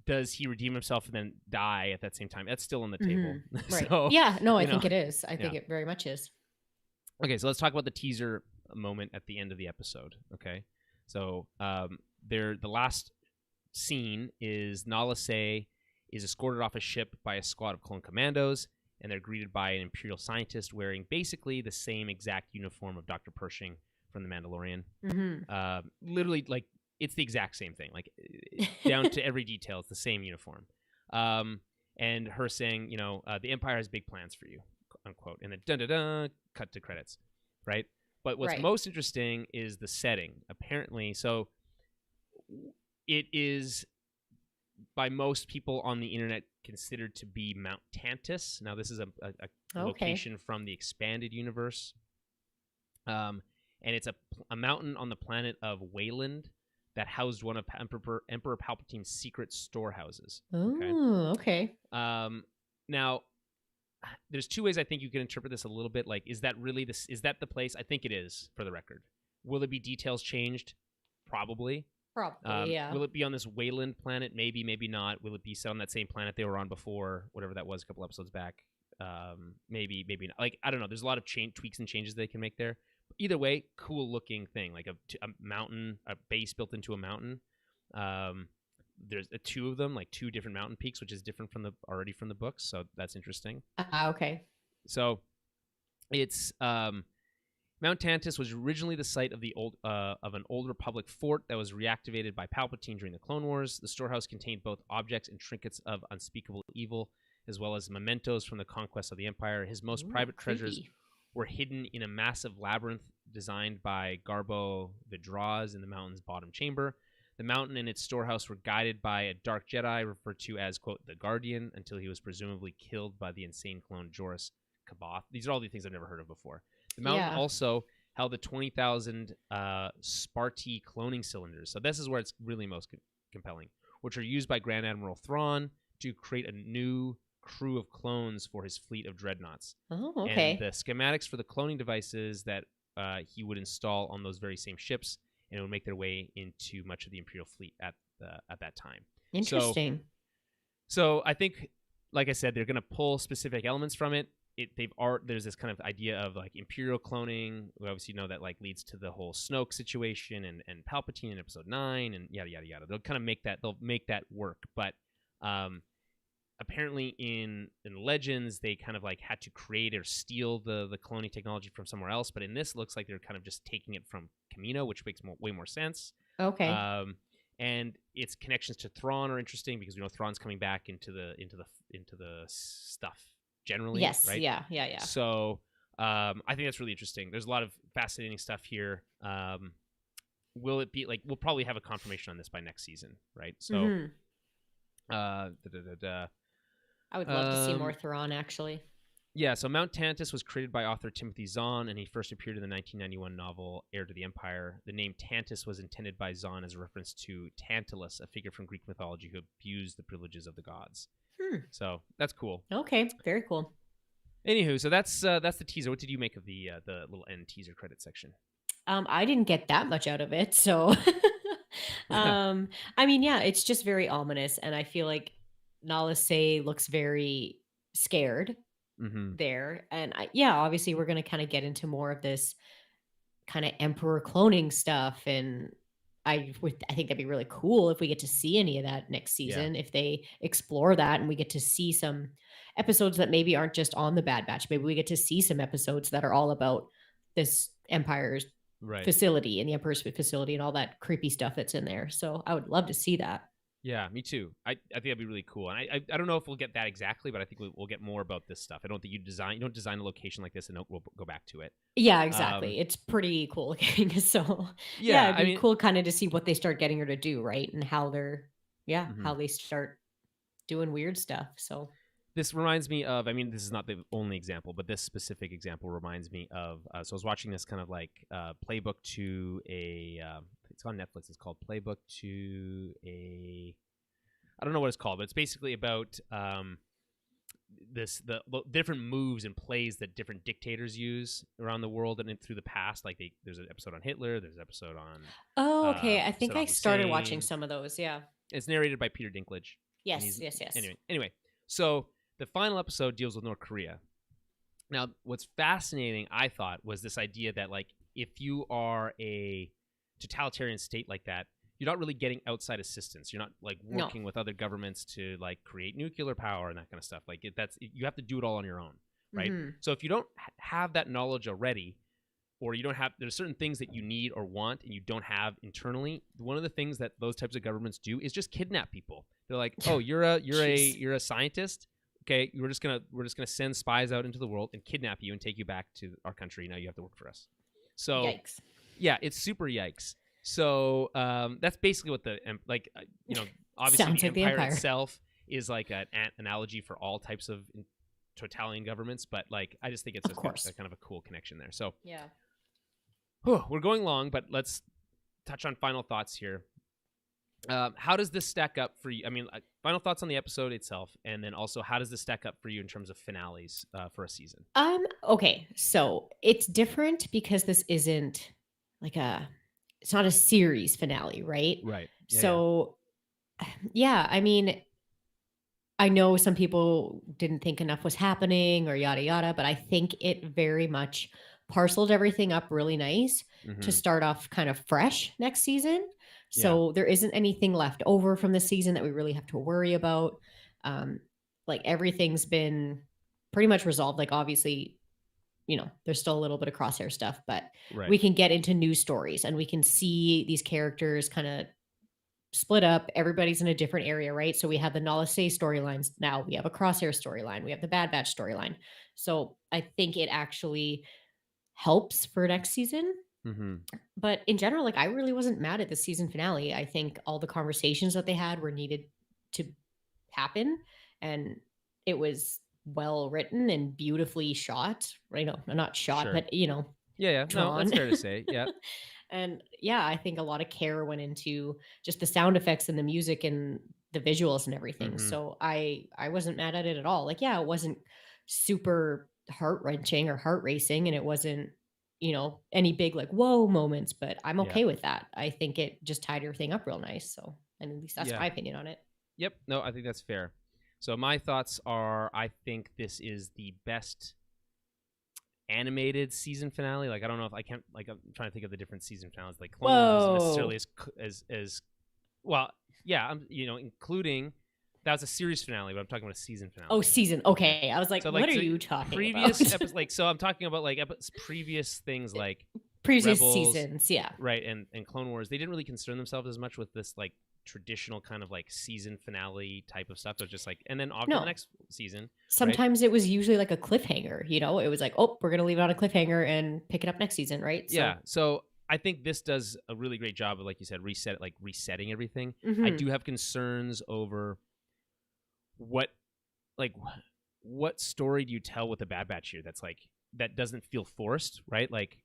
does he redeem himself and then die at that same time? That's still on the table. Right. So, yeah, no, I think it is. I think it very much is. Okay, so let's talk about the teaser moment at the end of the episode. Okay, so the last scene is Nala Se is escorted off a ship by a squad of clone commandos, and they're greeted by an Imperial scientist wearing basically the same exact uniform of Dr. Pershing from The Mandalorian. Literally, like, it's the exact same thing, like, down to every detail. It's the same uniform. And her saying, the Empire has big plans for you, unquote. And then dun-dun-dun, cut to credits, right? But what's most interesting is the setting. Apparently, so it is, by most people on the internet, considered to be Mount Tantus. Now, this is a location from the expanded universe. And it's a mountain on the planet of Wayland that housed one of Emperor Palpatine's secret storehouses. Okay. Now, there's two ways I think you can interpret this a little bit. Like, is that the place? I think it is, for the record. Will it be details changed? Probably, yeah. Will it be on this Wayland planet? Maybe, maybe not. Will it be set on that same planet they were on before, whatever that was a couple episodes back? Maybe, maybe not. Like, I don't know. There's a lot of tweaks and changes they can make there. Either way, cool looking thing, like a mountain, a base built into a mountain. There's two of them, like two different mountain peaks, which is different from the books. So that's interesting. Okay. So it's Mount Tantus was originally the site of an old Republic fort that was reactivated by Palpatine during the Clone Wars. The storehouse contained both objects and trinkets of unspeakable evil, as well as mementos from the conquest of the Empire. His most private treasures were hidden in a massive labyrinth designed by Garbo Vidraz in the mountain's bottom chamber. The mountain and its storehouse were guided by a dark Jedi referred to as, quote, the Guardian, until he was presumably killed by the insane clone Joruus Kaboth. These are all the things I've never heard of before. The mountain also held the 20,000 Sparti cloning cylinders. So this is where it's really most compelling, which are used by Grand Admiral Thrawn to create a new crew of clones for his fleet of dreadnoughts. Oh, okay. And the schematics for the cloning devices that he would install on those very same ships, and it would make their way into much of the Imperial fleet at that time. Interesting. So I think, like I said, they're going to pull specific elements from it. There's this kind of idea of like Imperial cloning. We obviously know that like leads to the whole Snoke situation and Palpatine in Episode 9 and yada yada yada. They'll kind of make that work, but apparently in Legends they kind of like had to create or steal the cloning technology from somewhere else, but in this it looks like they're kind of just taking it from Kamino, which makes way more sense. Okay. And its connections to Thrawn are interesting because we know Thrawn's coming back into the stuff generally. Yes. Right. Yeah. So I think that's really interesting. There's a lot of fascinating stuff here. Will it be like, we'll probably have a confirmation on this by next season, right? So I would love to see more Thrawn, actually. Yeah, so Mount Tantus was created by author Timothy Zahn, and he first appeared in the 1991 novel Heir to the Empire. The name Tantus was intended by Zahn as a reference to Tantalus, a figure from Greek mythology who abused the privileges of the gods. So that's cool. Okay, very cool. Anywho, so that's the teaser. What did you make of the little end teaser credit section? I didn't get that much out of it, so I mean, yeah, it's just very ominous, and I feel like Nala Se looks very scared there, and obviously we're going to kind of get into more of this kind of emperor cloning stuff, and I think that'd be really cool if we get to see any of that next season, if they explore that and we get to see some episodes that maybe aren't just on the Bad Batch. Maybe we get to see some episodes that are all about this Empire's facility and the Emperor's facility and all that creepy stuff that's in there. So I would love to see that. Yeah, me too. I think that'd be really cool. And I don't know if we'll get that exactly, but I think we'll get more about this stuff. I don't think you don't design a location like this and we'll go back to it. Yeah, exactly. It's pretty cool looking. So it'd be cool kind of to see what they start getting her to do, right? And how they're how they start doing weird stuff. So this reminds me of, I mean, this is not the only example, but this specific example reminds me of, so I was watching this kind of like playbook to it's on Netflix. It's called Playbook to I don't know what it's called, but it's basically about the different moves and plays that different dictators use around the world and through the past. Like there's an episode on Hitler, there's an episode on. Oh, okay. I think I started watching some of those. Yeah. It's narrated by Peter Dinklage. Yes. Anyway, so the final episode deals with North Korea. Now, what's fascinating, I thought, was this idea that, like, if you are a totalitarian state like that, you're not really getting outside assistance. You're not, like, working with other governments to, like, create nuclear power and that kind of stuff. Like, you have to do it all on your own, right? So if you don't have that knowledge already, or you don't have, there's certain things that you need or want and you don't have internally, one of the things that those types of governments do is just kidnap people. They're like, oh, you're a scientist. Okay, we're just gonna send spies out into the world and kidnap you and take you back to our country. Now you have to work for us. So, yikes. Yeah, it's super yikes. So that's basically what obviously the Empire itself is like an analogy for all types of totalitarian governments. But like, I just think it's a kind of a cool connection there. So yeah, we're going long, but let's touch on final thoughts here. How does this stack up for you? I mean, final thoughts on the episode itself, and then also how does this stack up for you in terms of finales for a season? Okay, so it's different because this isn't like it's not a series finale, right? Right. Yeah, so, I mean, I know some people didn't think enough was happening or yada yada, but I think it very much parceled everything up really nice to start off kind of fresh next season. So there isn't anything left over from the season that we really have to worry about. Like everything's been pretty much resolved. Like obviously, there's still a little bit of crosshair stuff, but we can get into new stories and we can see these characters kind of split up. Everybody's in a different area, right? So we have the Nala Se storylines now. We have a crosshair storyline. We have the Bad Batch storyline. So I think it actually helps for next season. But in general, like I really wasn't mad at the season finale. I think all the conversations that they had were needed to happen, and it was well written and beautifully shot. Right? No, not shot, but drawn. No, that's fair to say. Yeah. And I think a lot of care went into just the sound effects and the music and the visuals and everything. So I wasn't mad at it at all. Like, it wasn't super heart-wrenching or heart-racing, and it wasn't any big like whoa moments, but I'm okay with that. I think it just tied everything up real nice. So, and at least that's my opinion on it. Yep. No, I think that's fair. So my thoughts are, I think this is the best animated season finale. Like, I don't know if I can't, like, I'm trying to think of the different season finales. Like, Clone Wars isn't necessarily as well. Yeah, including That was a series finale, but I'm talking about a season finale. Oh, season. Okay. I was like, what are you talking about? So I'm talking about like previous things like previous Rebels, seasons, yeah. Right, and Clone Wars. They didn't really concern themselves as much with this like traditional kind of like season finale type of stuff. It was just like, and then on to the next season. Sometimes it was usually like a cliffhanger, you know? It was like, oh, we're going to leave it on a cliffhanger and pick it up next season, right? Yeah. So I think this does a really great job of, like you said, resetting everything. I do have concerns over what story do you tell with the Bad Batch here that's like, that doesn't feel forced, right? Like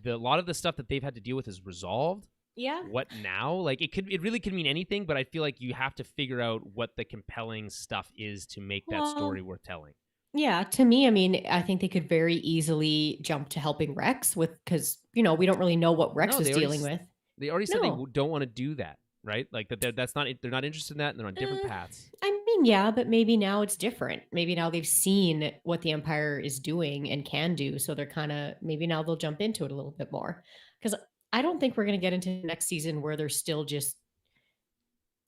a lot of the stuff that they've had to deal with is resolved. Yeah. What now? Like it really could mean anything, but I feel like you have to figure out what the compelling stuff is to make that story worth telling. Yeah, to me, I mean, I think they could very easily jump to helping Rex because, you know, we don't really know what Rex is dealing with. They already said they don't want to do that, right? Like they're not interested in that, and they're on different paths. I mean, yeah, but maybe now it's different. Maybe now they've seen what the Empire is doing and can do, so they're kind of, maybe now they'll jump into it a little bit more. Because I don't think we're going to get into next season where they're still just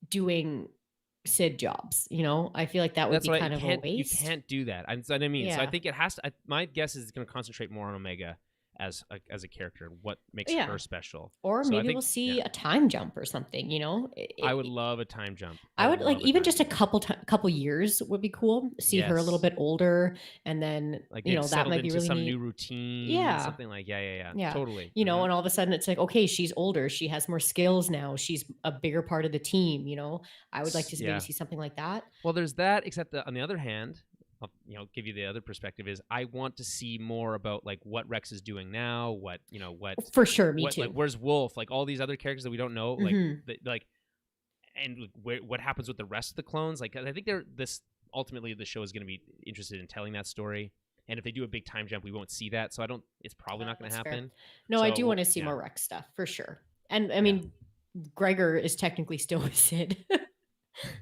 doing Sid jobs, you know? I feel like that would be kind of a waste. You can't do that. So I think it has to. My guess is it's going to concentrate more on Omega as a character, what makes her special. Or maybe we'll see a time jump or something, you know? I would love a time jump. I would like even just a couple years would be cool. See her a little bit older, and then like, you know, that might be really some neat. new routine, something like yeah, totally. You know, and all of a sudden it's like, okay, she's older, she has more skills now, she's a bigger part of the team. You know, I would like to maybe see something like that. Well, there's that, except that on the other hand, I'll give you the other perspective is I want to see more about like what Rex is doing now, what for sure, me too. Like where's Wolf, like all these other characters that we don't know, like and what happens with the rest of the clones. Like I think ultimately the show is going to be interested in telling that story, and if they do a big time jump, we won't see that. So it's probably not going to happen. Fair. No, I do want to see more Rex stuff for sure. And I mean, Gregor is technically still with Sid.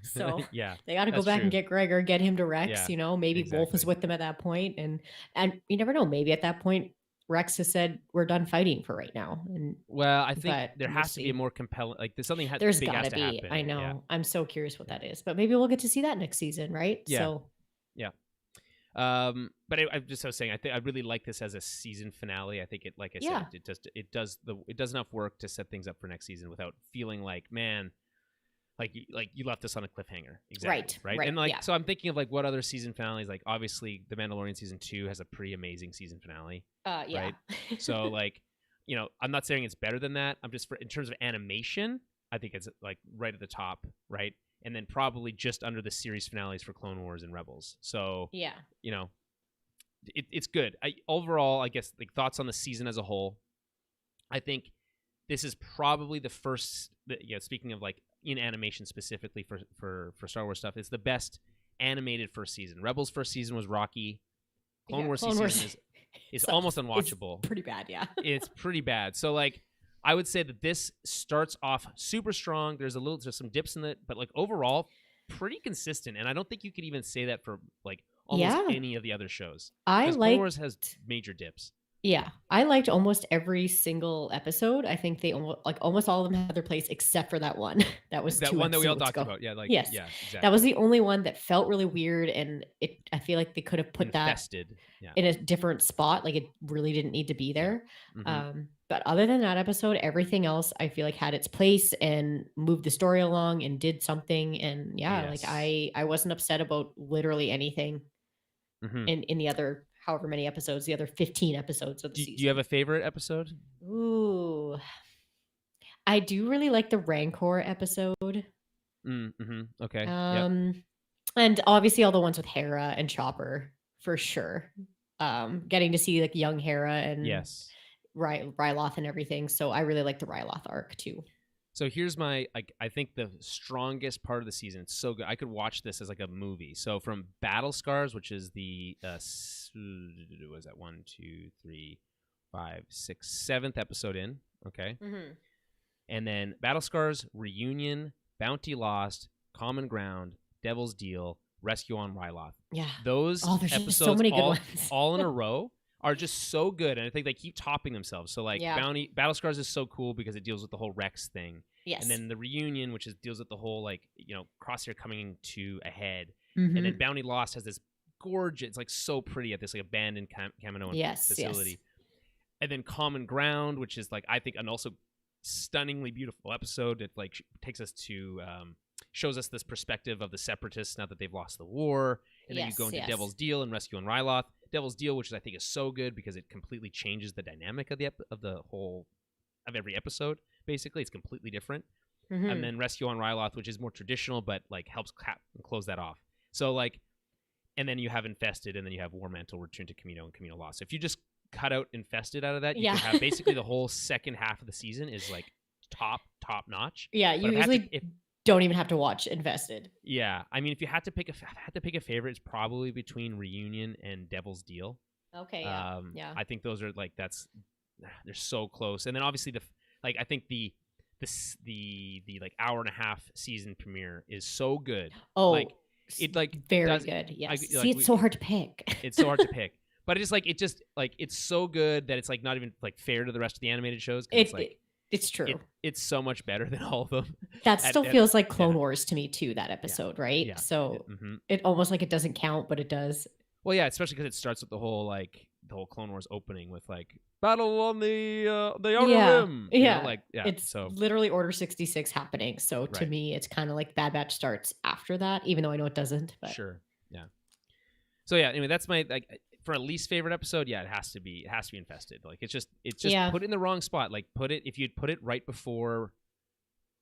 So they got to go back and get Gregor, get him to Rex. You know, maybe Wolf is with them at that point, and you never know. Maybe at that point, Rex has said we're done fighting for right now. And I think there has to be a more compelling. Like there's something. There's got to be. Happen. I know. Yeah. I'm so curious what that is, but maybe we'll get to see that next season, right? Yeah. So. Yeah. But I was saying, I think I really like this as a season finale. I think like I said, it does enough work to set things up for next season without feeling like, man. Like you left us on a cliffhanger, exactly, right? And so I'm thinking of like what other season finales. Like obviously, The Mandalorian season 2 has a pretty amazing season finale, right? So like, I'm not saying it's better than that. I'm just in terms of animation, I think it's like right at the top, right? And then probably just under the series finales for Clone Wars and Rebels. So it's good. Overall, I guess like thoughts on the season as a whole. I think this is probably the first. Speaking of like. In animation specifically for Star Wars stuff, it's the best animated first season. Rebels first season was rocky. Clone Wars season is almost unwatchable. It's pretty bad, yeah. It's pretty bad. So like I would say that this starts off super strong. There's some dips in it, but like overall pretty consistent. And I don't think you could even say that for like almost any of the other shows. Clone Wars has major dips. Yeah, I liked almost every single episode. I think they almost all of them had their place except for that one. That was that one that we all talked about. Yeah, yes, exactly. That was the only one that felt really weird, and I feel like they could have put Infested. in a different spot. Like it really didn't need to be there. But other than that episode, everything else I feel like had its place and moved the story along and did something. And like I wasn't upset about literally anything in the other. However many episodes, the other 15 episodes of the season. Do you have a favorite episode? Ooh. I do really like the Rancor episode. Okay. And obviously all the ones with Hera and Chopper, for sure. Getting to see like young Hera and Ryloth and everything. So I really like the Ryloth arc too. So here's my, I think the strongest part of the season. It's so good. I could watch this as like a movie. So from Battle Scars, which is the, was that 1, 2, 3, 5, 6, 7th episode in. Okay. And then Battle Scars, Reunion, Bounty Lost, Common Ground, Devil's Deal, Rescue on Ryloth. Yeah. Those episodes so many good ones. all in a row are just so good, and I think they keep topping themselves. So like Battle Scars is so cool because it deals with the whole Rex thing, Yes. And then the reunion, which deals with the whole like, you know, Crosshair coming to a head. Mm-hmm. And then Bounty Lost has this gorgeous, it's like so pretty at this like abandoned Kamino facility. Yes. And then Common Ground, which is like I think an also stunningly beautiful episode. It like takes us to shows us this perspective of the Separatists now that they've lost the war. And then you go into Devil's Deal and Rescue on Ryloth. Devil's Deal, which I think is so good because it completely changes the dynamic of the whole of every episode. Basically, it's completely different. Mm-hmm. And then Rescue on Ryloth, which is more traditional, but like helps close that off. So like, and then you have Infested, and then you have War Mantle, Return to Kamino, and Kamino Lost. So if you just cut out Infested out of that, you can have basically the whole second half of the season is like top notch. Yeah, you usually don't even have to watch Infested. Yeah, I mean, if I had to pick a favorite, it's probably between Reunion and Devil's Deal. Okay, yeah. I think those are like they're so close, and then obviously I think the like hour and a half season premiere is so good. Oh, like it like very good. Yes. It's so hard to pick. It's so hard to pick. But it's so good that it's like not even like fair to the rest of the animated shows. It's true. It's so much better than all of them. That still feels like Clone Wars to me too. That episode, right? Yeah. So it almost like it doesn't count, but it does. Well, yeah, especially because it starts with the whole Clone Wars opening with like battle on the Outer Rim. Yeah, it's literally Order 66 happening. So to me, it's kind of like Bad Batch starts after that, even though I know it doesn't. But. Sure. Yeah. So yeah, anyway, that's my for a least favorite episode. Yeah, it has to be Infested. Like it's just put it in the wrong spot. Like if you'd put it right before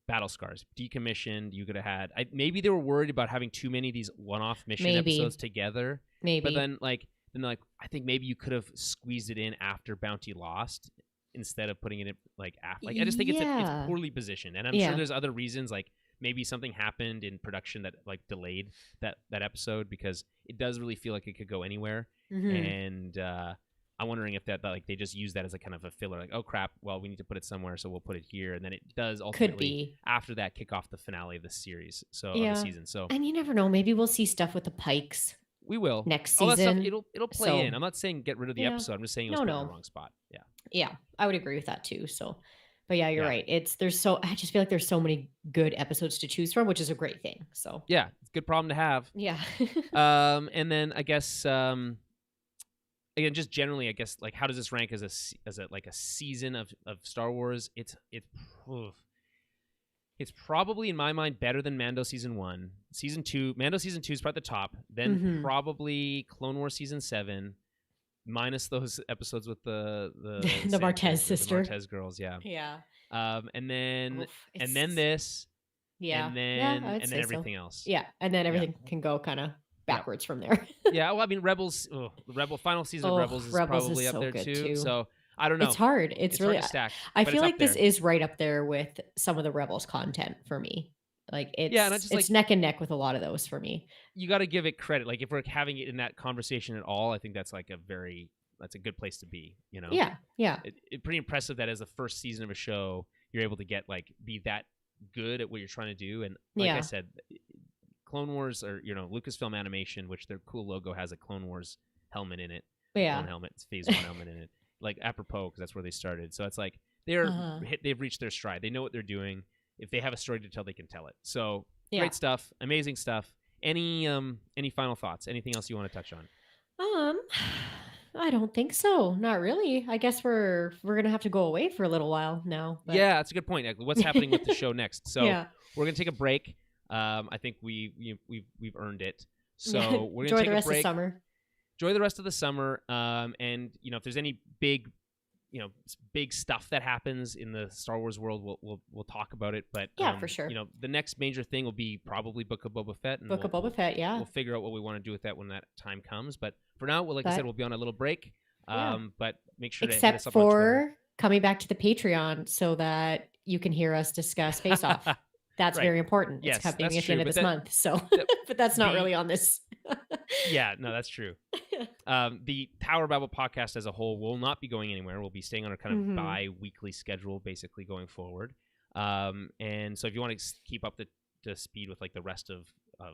Battle Scars, Decommissioned, you could have had. Maybe they were worried about having too many of these one-off mission episodes together. Maybe, but then I think maybe you could have squeezed it in after Bounty Lost instead of putting it in like after. Like I just think it's poorly positioned, and I'm sure there's other reasons. Like maybe something happened in production that like delayed that episode because it does really feel like it could go anywhere. And I'm wondering if that like they just use that as a kind of a filler. Like, oh crap, well we need to put it somewhere, so we'll put it here, and then it does ultimately after that kick off the finale of the series. So of the season. So and you never know, maybe we'll see stuff with the Pikes. We will next all season. That stuff, it'll play in. I'm not saying get rid of the episode. I'm just saying it was put in the wrong spot. Yeah, I would agree with that too. So, but yeah, you're right. I just feel like there's so many good episodes to choose from, which is a great thing. So yeah, it's a good problem to have. Yeah. And then I guess again, just generally, I guess like how does this rank as a like a season of Star Wars? It's probably in my mind better than Mando season 1. Season 2, Mando season 2 is probably at the top. Then probably Clone Wars season 7, minus those episodes with the Martez sister, the Martez girls. Yeah. And then this. Yeah. And then everything else. Yeah, and then everything can go kind of backwards from there. Yeah. Well, I mean, Rebels. The final season of Rebels is probably up there too. So. I don't know. It's hard. It's really hard to stack. I feel like this is right up there with some of the Rebels content for me. Like it's neck and neck with a lot of those for me. You got to give it credit. Like if we're having it in that conversation at all, I think that's like that's a good place to be. You know? Yeah. It's pretty impressive that as the first season of a show, you're able to be that good at what you're trying to do. And like I said, Clone Wars or Lucasfilm Animation, which their cool logo has a Clone Wars helmet in it. Yeah. Clone helmet, it's Phase 1 helmet in it. Like apropos because that's where they started. So it's like they've reached their stride. They know what they're doing. If they have a story to tell, they can tell it. So great stuff, amazing stuff. Any final thoughts? Anything else you want to touch on? I don't think so. Not really. I guess we're gonna have to go away for a little while now. But... Yeah, that's a good point. What's happening with the show next? So we're gonna take a break. I think we've earned it. So we're gonna enjoy the rest of summer. Enjoy the rest of the summer, and if there's any big stuff that happens in the Star Wars world, we'll talk about it. But for sure. The next major thing will be probably Book of Boba Fett. And Boba Fett, yeah. We'll figure out what we want to do with that when that time comes. But for now, I said, we'll be on a little break. But make sure to hit us up on Twitter. Coming back to the Patreon so that you can hear us discuss Face Off. That's very important. Yes, it's happening at the end of this month. So, but that's not really on this. Yeah, no, that's true. The Tower Babble podcast as a whole will not be going anywhere. We'll be staying on a kind of bi-weekly schedule, basically going forward. And so, if you want to keep up to speed with like the rest of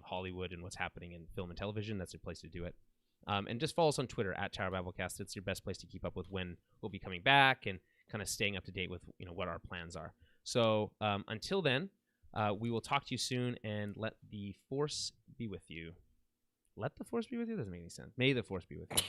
Hollywood and what's happening in film and television, that's a place to do it. And just follow us on Twitter at Tower Babblecast. It's your best place to keep up with when we'll be coming back and kind of staying up to date with what our plans are. So until then, we will talk to you soon, and let the Force be with you. Let the Force be with you? Doesn't make any sense. May the Force be with you.